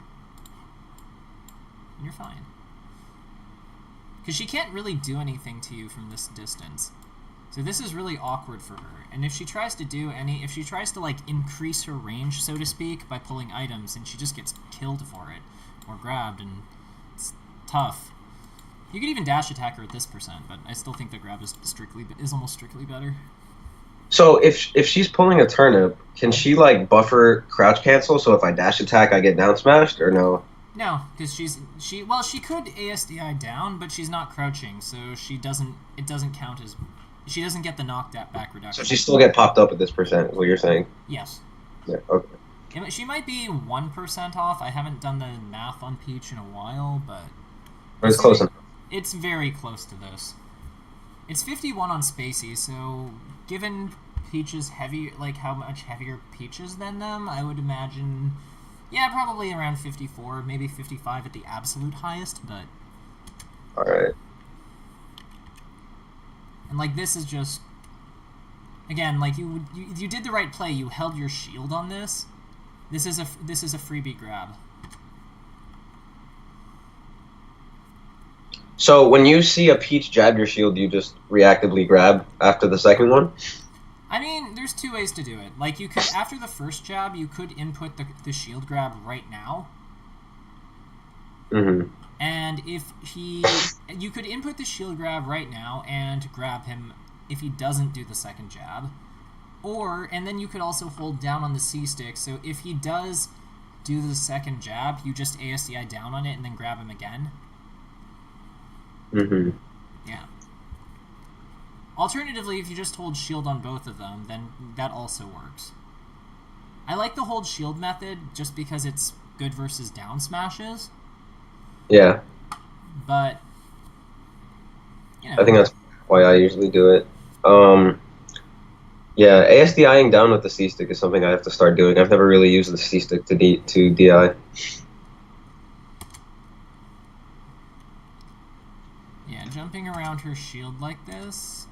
And you're fine. Because she can't really do anything to you from this distance. So this is really awkward for her. And if she tries to like increase her range, so to speak, by pulling items, and she just gets killed for it, or grabbed, and it's tough. You could even dash attack her at this percent, but I still think the grab is almost strictly better. So if she's pulling a turnip, can she like buffer crouch cancel? So if I dash attack, I get down smashed, or no? No, because she could ASDI down, but she's not crouching, so it doesn't count as, she doesn't get the back reduction. So she still get popped up at this percent, is what you're saying? Yes. Yeah, okay. She might be 1% off. I haven't done the math on Peach in a while, but It's close enough. It's very close to this. It's 51 on Spacey, so given Peach's how much heavier Peach is than them, I would imagine, yeah, probably around 54, maybe 55 at the absolute highest, but... Alright. And, like, this is just... Again, like, you did the right play. You held your shield on this. This is a freebie grab. So when you see a Peach jab your shield, you just reactively grab after the second one? I mean, there's two ways to do it. Like, you could, after the first jab, you could input the shield grab right now. Mm-hmm. And you could input the shield grab right now and grab him if he doesn't do the second jab. And then you could also hold down on the C stick, so if he does do the second jab, you just ASDI down on it and then grab him again. Mm-hmm. Yeah. Alternatively, if you just hold shield on both of them, then that also works. I like the hold shield method just because it's good versus down smashes. Yeah. But, you know. I think that's why I usually do it. Yeah, ASDIing down with the C-stick is something I have to start doing. I've never really used the C-stick to DI. jumping around her shield like this,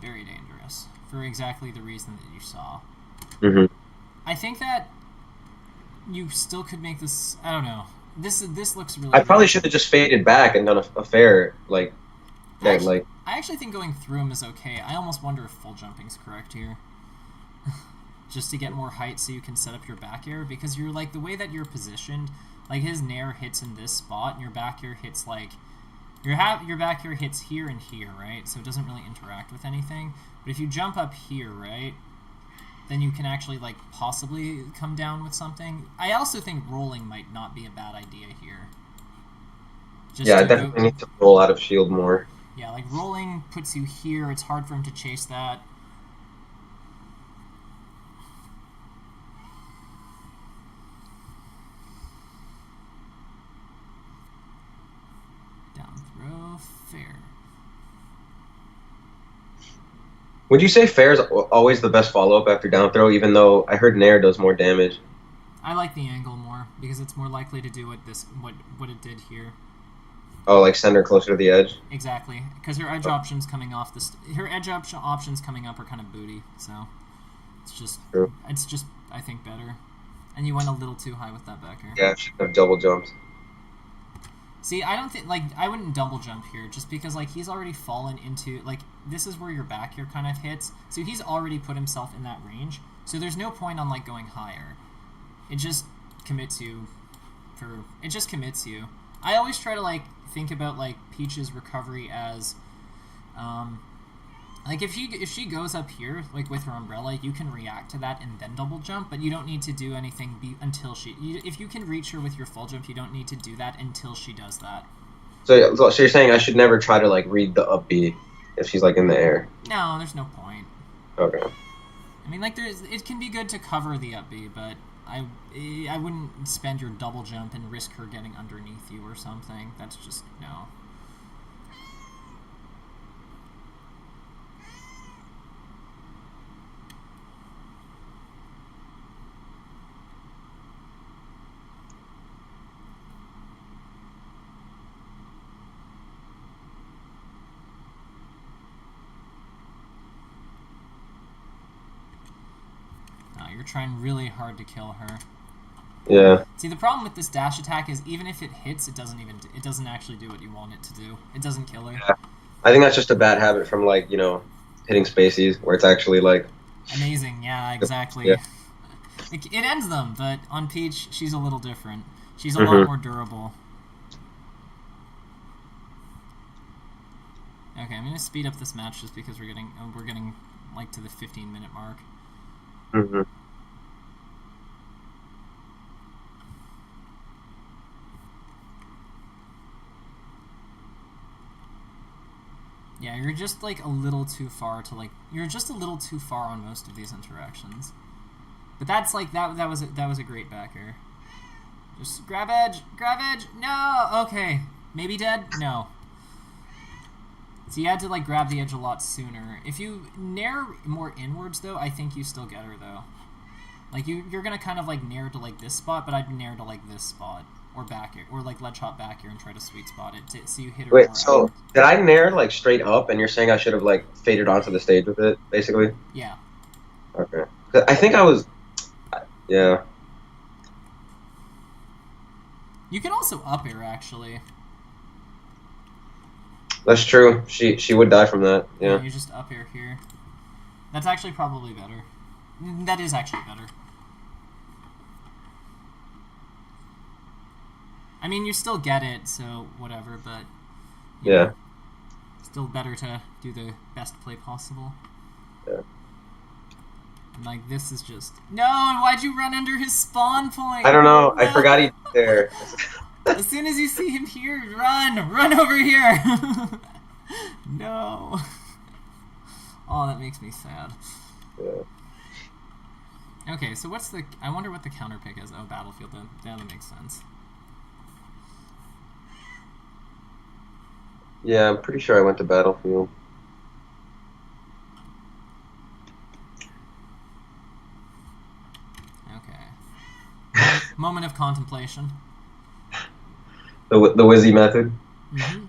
very dangerous, for exactly the reason that you saw. Mm-hmm. I think that you still could make this, I don't know, this looks really I probably good. should have just faded back and done a fair, like, that, like... I actually think going through him is okay. I almost wonder if full jumping's correct here. Just to get more height so you can set up your back air, because you're, like, the way that you're positioned, like, his nair hits in this spot, and your back air hits, like, your back air hits here and here, right? So it doesn't really interact with anything. But if you jump up here, right, then you can actually, like, possibly come down with something. I also think rolling might not be a bad idea here. Just Yeah, I definitely need to roll out of shield more. Yeah, like, rolling puts you here. It's hard for him to chase that. Down throw, fair. Would you say fair is always the best follow-up after down throw, even though I heard nair does more damage? I like the angle more, because it's more likely to do what it did here. Oh, like send her closer to the edge? Exactly, because her edge options coming off her edge options coming up are kind of booty, so it's just True. It's just, I think, better. And you went a little too high with that back air. Yeah, I should have double jumped. See, I don't think, like, I wouldn't double jump here, just because, like, he's already fallen into, like, this is where your back air kind of hits, so he's already put himself in that range, so there's no point on, like, going higher. It just commits you I always try to, like, think about, like, Peach's recovery as, like, if she goes up here, like, with her umbrella, you can react to that and then double jump, but you don't need to do anything until if you can reach her with your full jump, you don't need to do that until she does that. So you're saying I should never try to, like, read the up B if she's, like, in the air? No, there's no point. Okay. I mean, like, it can be good to cover the up B, but I wouldn't spend your double jump and risk her getting underneath you or something. That's just, no. You're trying really hard to kill her. Yeah. See, the problem with this dash attack is even if it hits, it doesn't actually do what you want it to do. It doesn't kill her. Yeah. I think that's just a bad habit from, like, you know, hitting spacies where it's actually, like... Amazing, yeah, exactly. Yeah. It ends them, but on Peach, she's a little different. She's a lot more durable. Okay, I'm gonna speed up this match just because we're getting like to the 15-minute mark. Mm-hmm. Yeah, you're just, like, a little too far to, like... You're just a little too far on most of these interactions. But that's, like, that was a great back air. Just grab edge! Grab edge! No! Okay. Maybe dead? No. So you had to, like, grab the edge a lot sooner. If you nair more inwards, though, I think you still get her, though. Like, you're gonna kind of, like, nair to, like, this spot, but I'd nair to, like, this spot. Or back air, or, like, ledge hop back air and try to sweet spot it so you hit her. Wait, so did I nair, like, straight up, and you're saying I should have, like, faded onto the stage with it, basically? Yeah. Okay. I think I was... Yeah. You can also up air, actually. That's true. She would die from that, yeah. You just up air here. That's actually probably better. That is actually better. I mean, you still get it, so whatever, but... Yeah. know, still better to do the best play possible. Yeah. And, like, this is just... No, why'd you run under his spawn point? I don't know. No. I forgot he's there. As soon as you see him here, run! Run over here! No. Oh, that makes me sad. Yeah. Okay, so what's the... I wonder what the counter pick is. Oh, Battlefield. That makes sense. Yeah, I'm pretty sure I went to Battlefield. Okay. Moment of contemplation. The Wizzy method. Mm-hmm.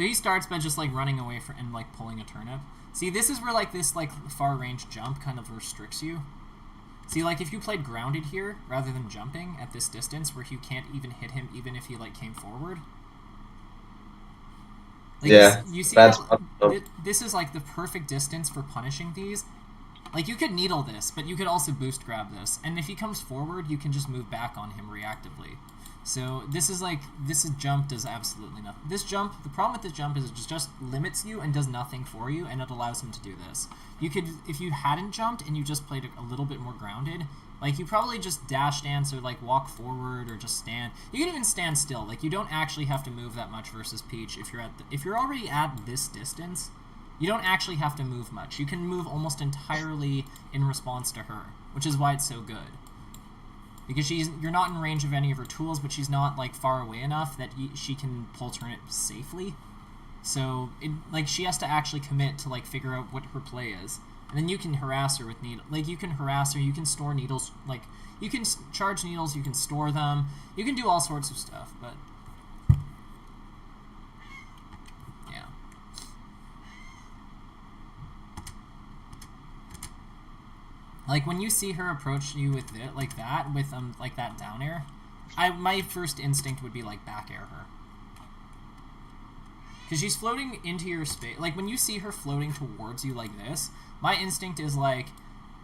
So he starts by just like running away and like pulling a turnip. See, this is where like this like far range jump kind of restricts you. See, like if you played grounded here rather than jumping at this distance, where you can't even hit him even if he like came forward. Like, Yeah, you see, that's this is like the perfect distance for punishing these. Like you could needle this, but you could also boost grab this, and if he comes forward, you can just move back on him reactively. So this jump does absolutely nothing. This jump, the problem with this jump is it just limits you and does nothing for you, and it allows him to do this. You could, if you hadn't jumped and you just played a little bit more grounded, like you probably just dash dance or like walk forward or just stand. You can even stand still. Like you don't actually have to move that much versus Peach if you're already at this distance. You don't actually have to move much. You can move almost entirely in response to her, which is why it's so good. Because you're not in range of any of her tools, but she's not like far away enough that she can pull turnip safely. So she has to actually commit to like figure out what her play is, and then you can harass her with needle. Like you can harass her, you can store needles. Like you can charge needles, you can store them, you can do all sorts of stuff. But yeah. Like when you see her approach you with it like that, with like that down air, my first instinct would be like back air her. Because she's floating into your space. Like when you see her floating towards you like this, my instinct is like,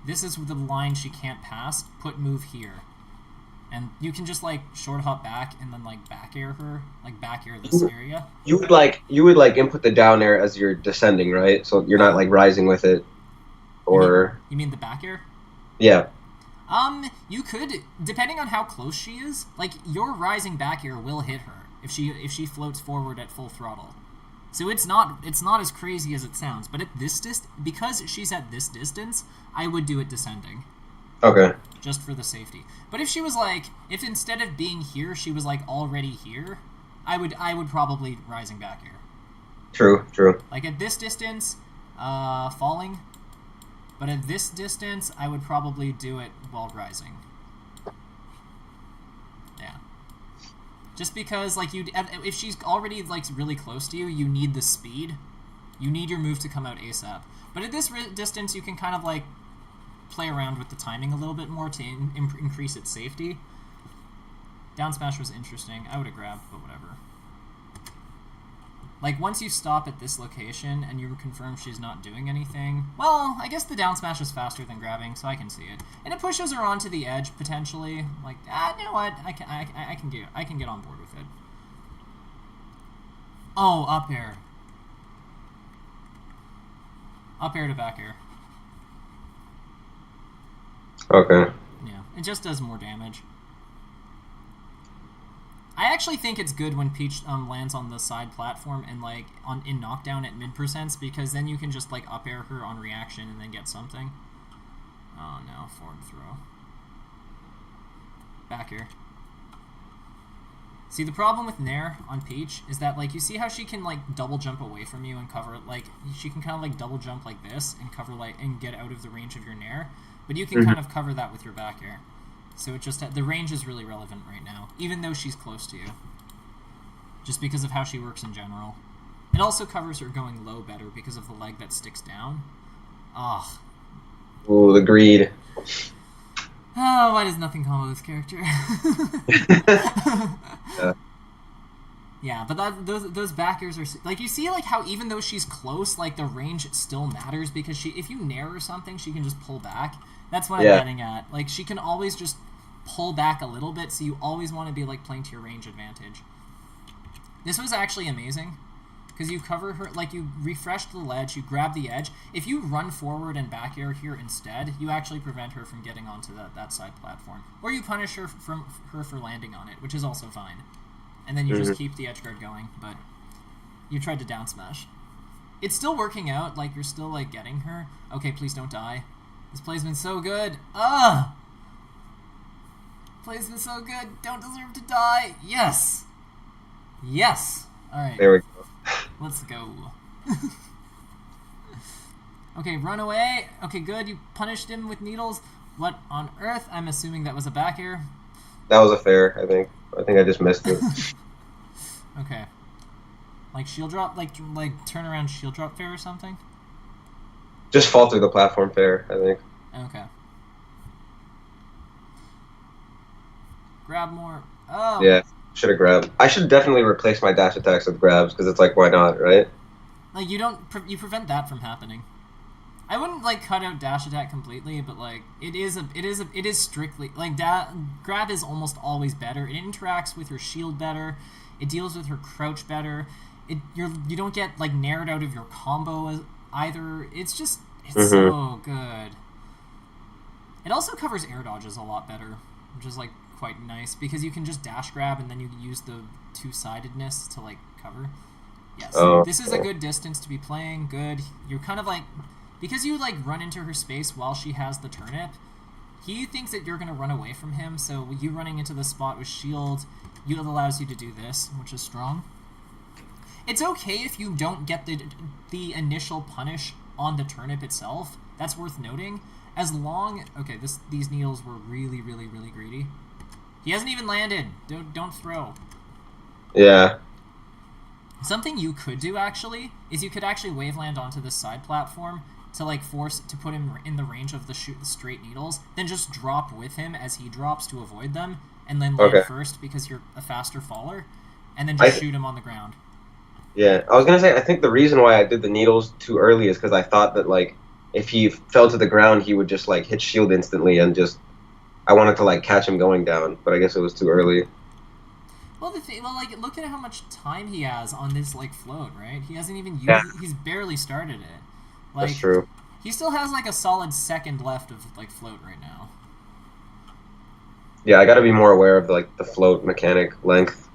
this is the line she can't pass, move here. And you can just like short hop back and then like back air her, like back air this area. You would like input the down air as you're descending, right? So you're not like rising with it, or you mean the back air? Yeah. You could, depending on how close she is, like your rising back air will hit her if she floats forward at full throttle. So it's not as crazy as it sounds, but at this because she's at this distance, I would do it descending. Okay. Just for the safety. But if she was like, if instead of being here, she was like already here, I would probably rising back air. True. Like at this distance, falling. But at this distance, I would probably do it while rising. Yeah. Just because, like, if she's already, like, really close to you, you need the speed. You need your move to come out ASAP. But at this distance, you can kind of, like, play around with the timing a little bit more to increase its safety. Down smash was interesting. I would have grabbed, but whatever. Like, once you stop at this location and you confirm she's not doing anything, well, I guess the down smash is faster than grabbing, so I can see it. And it pushes her onto the edge, potentially. Like, you know what? I can get on board with it. Oh, up air. Up air to back air. Okay. Yeah, it just does more damage. I actually think it's good when Peach lands on the side platform and like in knockdown at mid percents, because then you can just like up air her on reaction and then get something. Oh no, forward throw. Back air. See, the problem with Nair on Peach is that like you see how she can like double jump away from you and cover, like she can kind of like double jump like this and cover like and get out of the range of your Nair, but you can kind of cover that with your back air. So it just the range is really relevant right now, even though she's close to you. Just because of how she works in general. It also covers her going low better because of the leg that sticks down. Ugh. Oh, the greed. Oh, why does nothing combo this character? Yeah. Yeah, but those backers are like, you see like how even though she's close, like the range still matters, because if you nair or something, she can just pull back. That's what I'm getting at. Like she can always just pull back a little bit, so you always want to be like playing to your range advantage. This was actually amazing because you cover her, like you refresh the ledge, you grab the edge. If you run forward and back air here instead, you actually prevent her from getting onto that side platform, or you punish her for landing on it, which is also fine. And then you just keep the edge guard going, but you tried to down smash. It's still working out, like you're still like getting her. Okay, please don't die. This play's been so good. Play's been so good. Don't deserve to die. Yes. Yes. Alright. There we go. Let's go. Okay, run away. Okay, good. You punished him with needles. What on earth? I'm assuming that was a back air. That was a fair, I think. I think I just missed it. Okay. Like shield drop, like turn around shield drop fair or something? Just fall through the platform fair, I think. Okay. Grab more. Oh. Yeah, should have grabbed. I should definitely replace my dash attacks with grabs because it's like, why not, right? Like you don't you prevent that from happening. I wouldn't like cut out dash attack completely, but like it is strictly like grab is almost always better. It interacts with your shield better. It deals with her crouch better. You don't get like narrowed out of your combo either. It's so good. It also covers air dodges a lot better, which is like quite nice because you can just dash grab and then you use the two-sidedness to like cover. Yes, this is a good distance to be playing. Good. You're kind of like because you like run into her space while she has the turnip. He thinks that you're gonna run away from him, so you running into the spot with shield, it allows you to do this, which is strong. It's okay if you don't get the initial punish on the turnip itself. That's worth noting. As long these needles were really, really, really greedy. He hasn't even landed. Don't throw. Yeah. Something you could do actually is you could actually wave land onto this side platform to like force to put him in the range of the straight needles. Then just drop with him as he drops to avoid them, and then land first because you're a faster faller, and then just shoot him on the ground. Yeah, I was gonna say I think the reason why I did the needles too early is because I thought that like if he fell to the ground he would just like hit shield instantly and just I wanted to like catch him going down, but I guess it was too early. Well, like look at how much time he has on this like float, right? He hasn't even used. He's barely started it. Like, that's true. He still has like a solid second left of like float right now. Yeah, I got to be more aware of like the float mechanic length.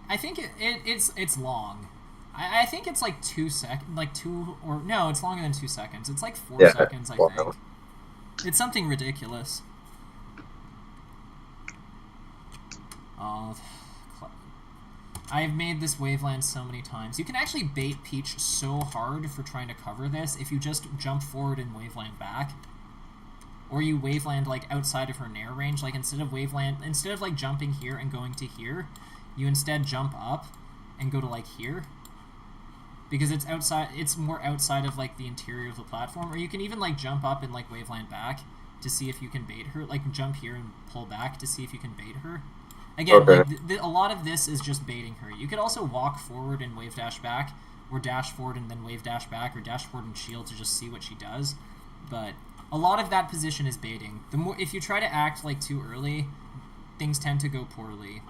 I think it's long. I think it's like 2 seconds, like 2 or no, it's longer than 2 seconds. It's like 4 seconds, I think. It's something ridiculous. Oh, I've made this waveland so many times. You can actually bait Peach so hard for trying to cover this if you just jump forward and waveland back. Or you waveland like outside of her nair range. Like instead of like jumping here and going to here, you instead jump up and go to like here. Because it's more outside of like the interior of the platform. Or you can even like jump up and like waveland back to see if you can bait her. Like jump here and pull back to see if you can bait her. Again, like, a lot of this is just baiting her. You could also walk forward and wave dash back, or dash forward and then wave dash back, or dash forward and shield to just see what she does. But a lot of that position is baiting. If you try to act like too early, things tend to go poorly.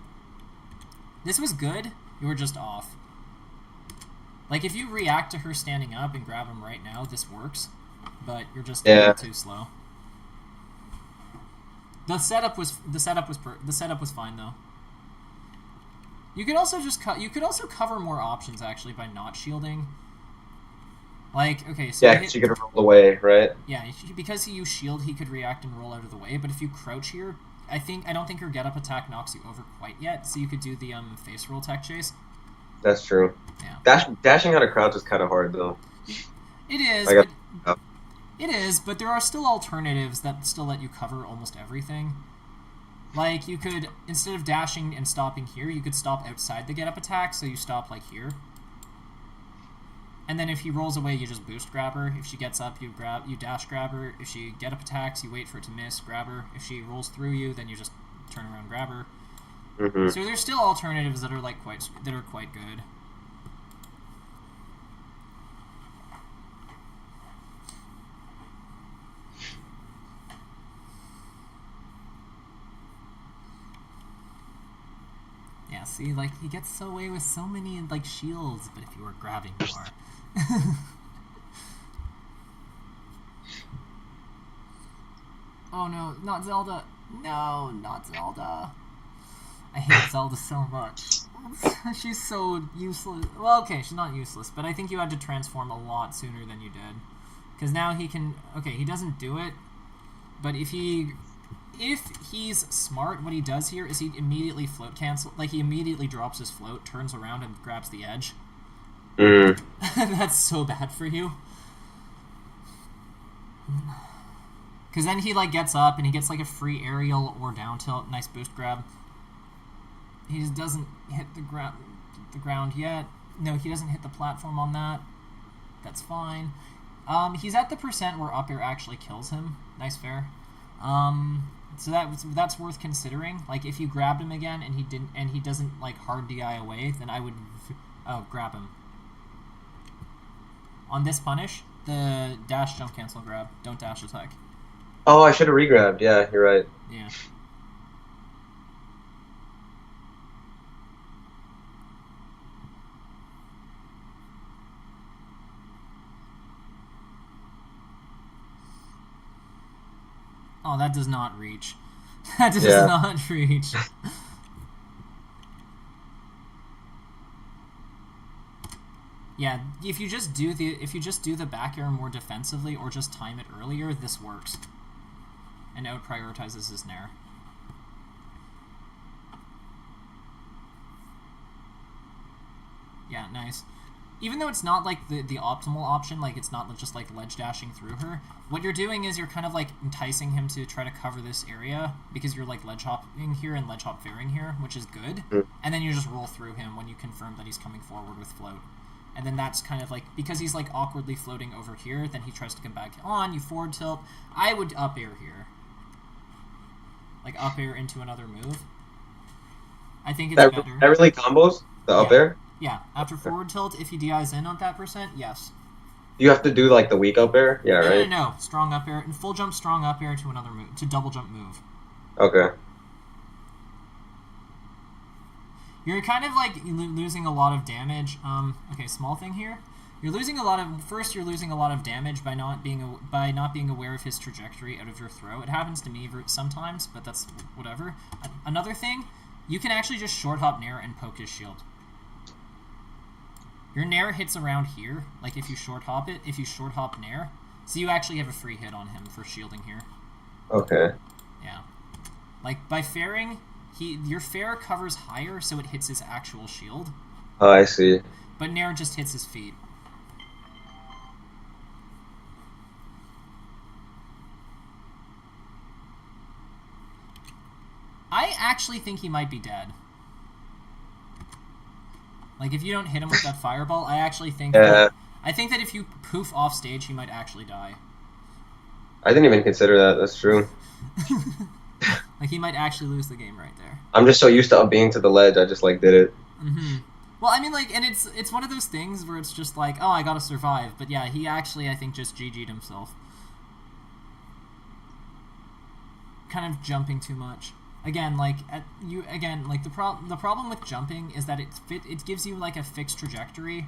This was good. You were just off. Like if you react to her standing up and grab him right now, this works. But you're just a little too slow. The setup was fine though. You could also just cover more options actually by not shielding. Like so because you could roll away, right? Yeah, because he used shield, he could react and roll out of the way. But if you crouch here, I don't think your get up attack knocks you over quite yet. So you could do the face roll tech chase. That's true. Yeah. Dashing out of crouch is kind of hard though. It is. It is, but there are still alternatives that still let you cover almost everything. Like, you could, instead of dashing and stopping here, you could stop outside the get-up attack, so you stop, like, here. And then if he rolls away, you just boost grab her. If she gets up, you dash grab her. If she get-up attacks, you wait for it to miss, grab her. If she rolls through you, then you just turn around, grab her. Mm-hmm. So there's still alternatives that are, like, quite good. Yeah, see, like, he gets away with so many, like, shields, but if you were grabbing more... Oh no, not Zelda! No, not Zelda! I hate Zelda so much. She's so useless. Well, okay, she's not useless, but I think you had to transform a lot sooner than you did. Because now he can... Okay, he doesn't do it, but if he's smart, what he does here is he immediately float cancel. Like, he immediately drops his float, turns around, and grabs the edge. Mm. That's so bad for you. Because then he, like, gets up, and he gets, like, a free aerial or down tilt. Nice boost grab. He just doesn't hit the ground yet. No, he doesn't hit the platform on that. That's fine. He's at the percent where up air actually kills him. Nice fair. So that's worth considering. Like if you grabbed him again and he doesn't like hard DI away, then I would grab him. On this punish, the dash jump cancel grab. Don't dash attack. Oh, I should have regrabbed. Yeah, you're right. Yeah. Oh, that does not reach. That does not reach. Yeah, if you just do the back air more defensively or just time it earlier, this works. And out prioritizes his nair. Yeah, nice. Even though it's not like the optimal option, like it's not just like ledge dashing through her, what you're doing is you're kind of like enticing him to try to cover this area because you're like ledge hopping here and ledge hop fairing here, which is good. And then you just roll through him when you confirm that he's coming forward with float. And then that's kind of like, because he's like awkwardly floating over here, then he tries to come back on, you forward tilt. I would up air here. Like up air into another move. I think it's better. That really combos the up air? Yeah, after forward tilt, if he DIs in on that percent, yes. You have to do like the weak up air? Yeah, right? No, strong up air, and full jump strong up air to another move, to double jump move. Okay. You're kind of like losing a lot of damage. Okay, small thing here. You're losing a lot of damage by not being aware of his trajectory out of your throw. It happens to me sometimes, but that's whatever. Another thing, you can actually just short hop nair and poke his shield. Your nair hits around here, like if you short hop nair, so you actually have a free hit on him for shielding here. Okay. Yeah. Like by fairing, your fair covers higher, so it hits his actual shield. Oh, I see. But nair just hits his feet. I actually think he might be dead. Like, if you don't hit him with that fireball, I actually think that if you poof off stage, he might actually die. I didn't even consider that. That's true. Like, he might actually lose the game right there. I'm just so used to being to the ledge, I just, like, did it. Mm-hmm. Well, I mean, like, and it's one of those things where it's just like, oh, I gotta survive. But yeah, he actually, I think, just GG'd himself. Kind of jumping too much. Again, like the problem with jumping is that it gives you like a fixed trajectory,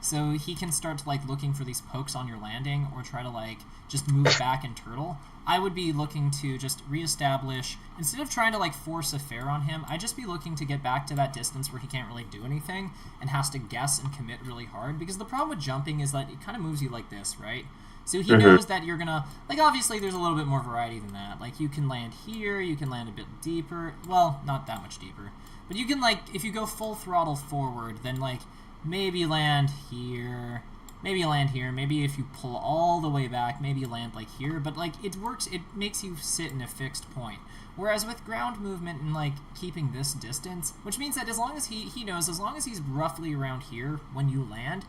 so he can start to like looking for these pokes on your landing or try to like just move back and turtle. I would be looking to just reestablish, instead of trying to like force a fair on him, I'd just be looking to get back to that distance where he can't really do anything and has to guess and commit really hard, because the problem with jumping is that it kind of moves you like this, right? So he knows that you're gonna, like, obviously there's a little bit more variety than that. Like, you can land here, you can land a bit deeper. Well, not that much deeper. But you can, like, if you go full throttle forward, then, like, maybe land here, maybe land here, maybe if you pull all the way back, maybe land, like, here. But, like, it works, it makes you sit in a fixed point. Whereas with ground movement and, like, keeping this distance, which means that as long as he knows, as long as he's roughly around here when you land,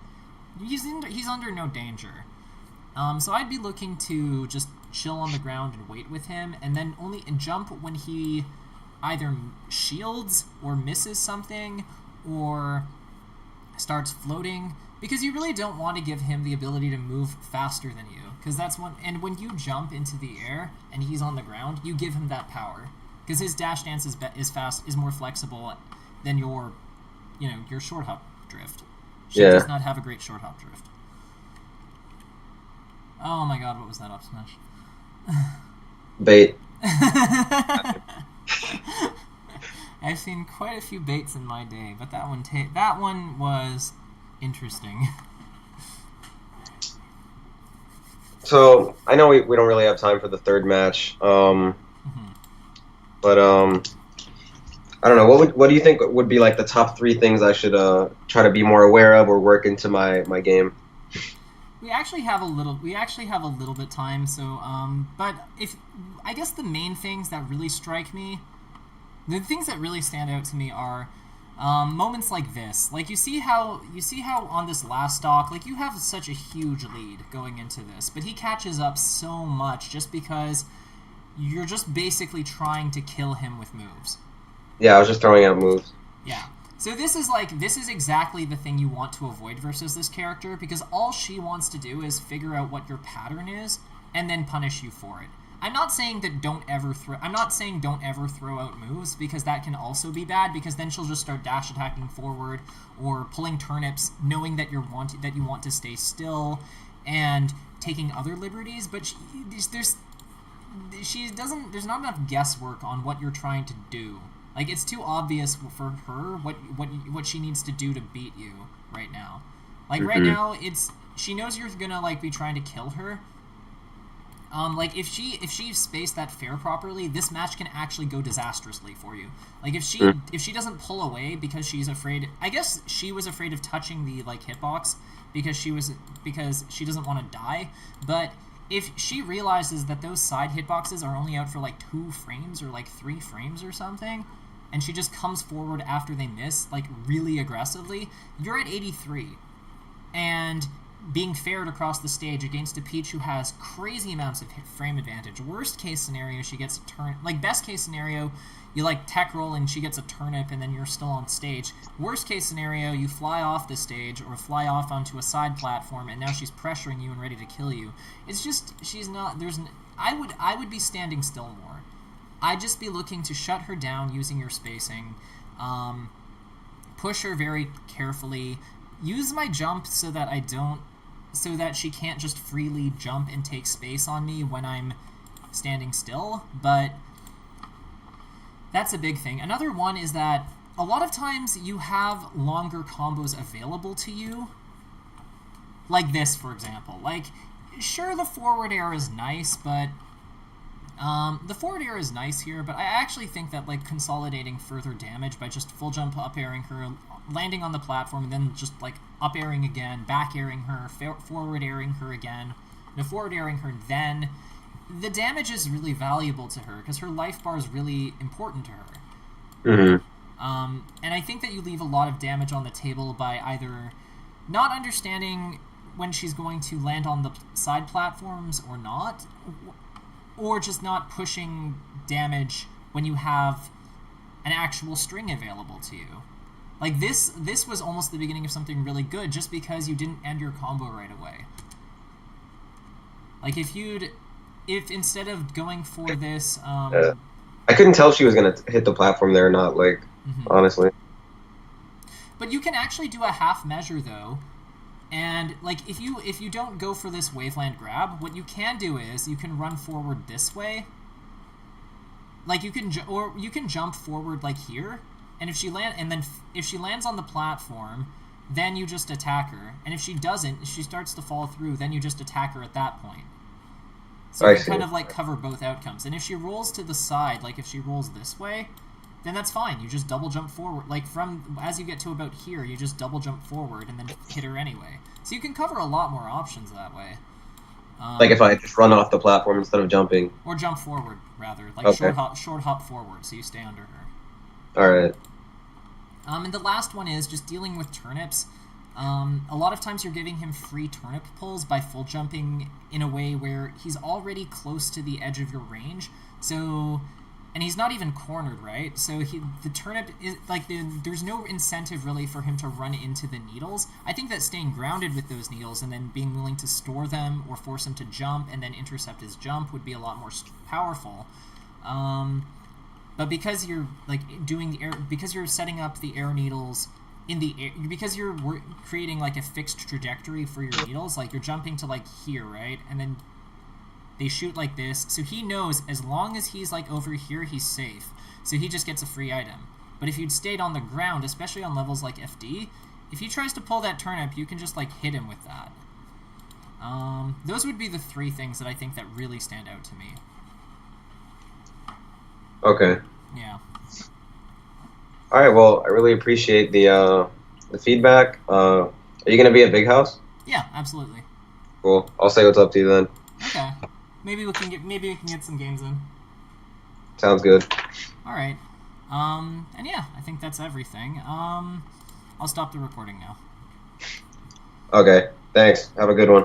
he's under no danger. So I'd be looking to just chill on the ground and wait with him, and then only jump when he either shields or misses something or starts floating, because you really don't want to give him the ability to move faster than you, because that's and when you jump into the air and he's on the ground, you give him that power, because his dash dance is more flexible than your short hop drift. She does not have a great short hop drift. Oh my god, what was that up smash? Bait. I've seen quite a few baits in my day, but that one was interesting. So, I know we don't really have time for the third match, but I don't know, what do you think would be like the top 3 things I should try to be more aware of or work into my game? We actually have a little bit time, so but I guess the main things that really strike me, the things that really stand out to me are Moments like this, like you see how on this last stock, like you have such a huge lead going into this, but he catches up so much just because you're just basically trying to kill him with moves. Yeah, I was just throwing out moves. Yeah. So this is exactly the thing you want to avoid versus this character, because all she wants to do is figure out what your pattern is and then punish you for it. I'm not saying don't ever throw out moves, because that can also be bad, because then she'll just start dash attacking forward or pulling turnips, knowing that you want to stay still and taking other liberties, but there's not enough guesswork on what you're trying to do. Like, it's too obvious for her what she needs to do to beat you right now. Like, right now, she knows you're gonna, like, be trying to kill her. Like, if she spaced that fair properly, this match can actually go disastrously for you. Like, if she doesn't pull away because she's afraid... I guess she was afraid of touching the, like, hitbox because she doesn't want to die, but if she realizes that those side hitboxes are only out for, like, 2 frames or, like, 3 frames or something, and she just comes forward after they miss, like, really aggressively, you're at 83. And being fared across the stage against a Peach who has crazy amounts of frame advantage. Worst case scenario, she gets a turn. Like, best case scenario, you, like, tech roll and she gets a turnip and then you're still on stage. Worst case scenario, you fly off the stage or fly off onto a side platform and now she's pressuring you and ready to kill you. It's just, she's not, I would be standing still more. I'd just be looking to shut her down using your spacing, push her very carefully, use my jump so that she can't just freely jump and take space on me when I'm standing still, but that's a big thing. Another one is that a lot of times you have longer combos available to you, like this, for example. Like, sure, the forward air is nice, but the forward air is nice here, but I actually think that, like, consolidating further damage by just full jump up airing her, landing on the platform, and then just, like, up airing again, back airing her, forward airing her again, forward airing her, then the damage is really valuable to her because her life bar is really important to her. And I think that you leave a lot of damage on the table by either not understanding when she's going to land on the side platforms or not, or just not pushing damage when you have an actual string available to you. Like, this was almost the beginning of something really good just because you didn't end your combo right away. Like, if instead of going for this... I couldn't tell if she was going to hit the platform there or not, like, honestly. But you can actually do a half measure, though. And, like, if you don't go for this Waveland grab, what you can do is you can run forward this way. Like, you can jump forward, like, here. And if she lands on the platform, then you just attack her. And if she doesn't, if she starts to fall through, then you just attack her at that point. So you can kind of, like, cover both outcomes. And if she rolls to the side, like if she rolls this way, then that's fine. You just double jump forward. Like, as you get to about here, you just double jump forward and then hit her anyway. So you can cover a lot more options that way. Like if I just run off the platform instead of jumping. Or jump forward, rather. Like, short hop forward, so you stay under her. Alright. And the last one is just dealing with turnips. A lot of times you're giving him free turnip pulls by full jumping in a way where he's already close to the edge of your range. So, and he's not even cornered, right? So the turnip is like there's no incentive really for him to run into the needles. I think that staying grounded with those needles and then being willing to store them or force him to jump and then intercept his jump would be a lot more powerful. But because you're like because you're setting up the air needles in the air, because you're creating like a fixed trajectory for your needles, like you're jumping to like here, right? And then they shoot like this, so he knows as long as he's like over here, he's safe. So he just gets a free item. But if you'd stayed on the ground, especially on levels like FD, if he tries to pull that turnip, you can just like hit him with that. Those would be the 3 things that I think that really stand out to me. Okay. Yeah. All right. Well, I really appreciate the feedback. Are you gonna be at Big House? Yeah, absolutely. Cool. I'll say what's up to you then. Okay. Maybe we can get some games in. Sounds good. All right. And yeah, I think that's everything. I'll stop the recording now. Okay, thanks. Have a good one.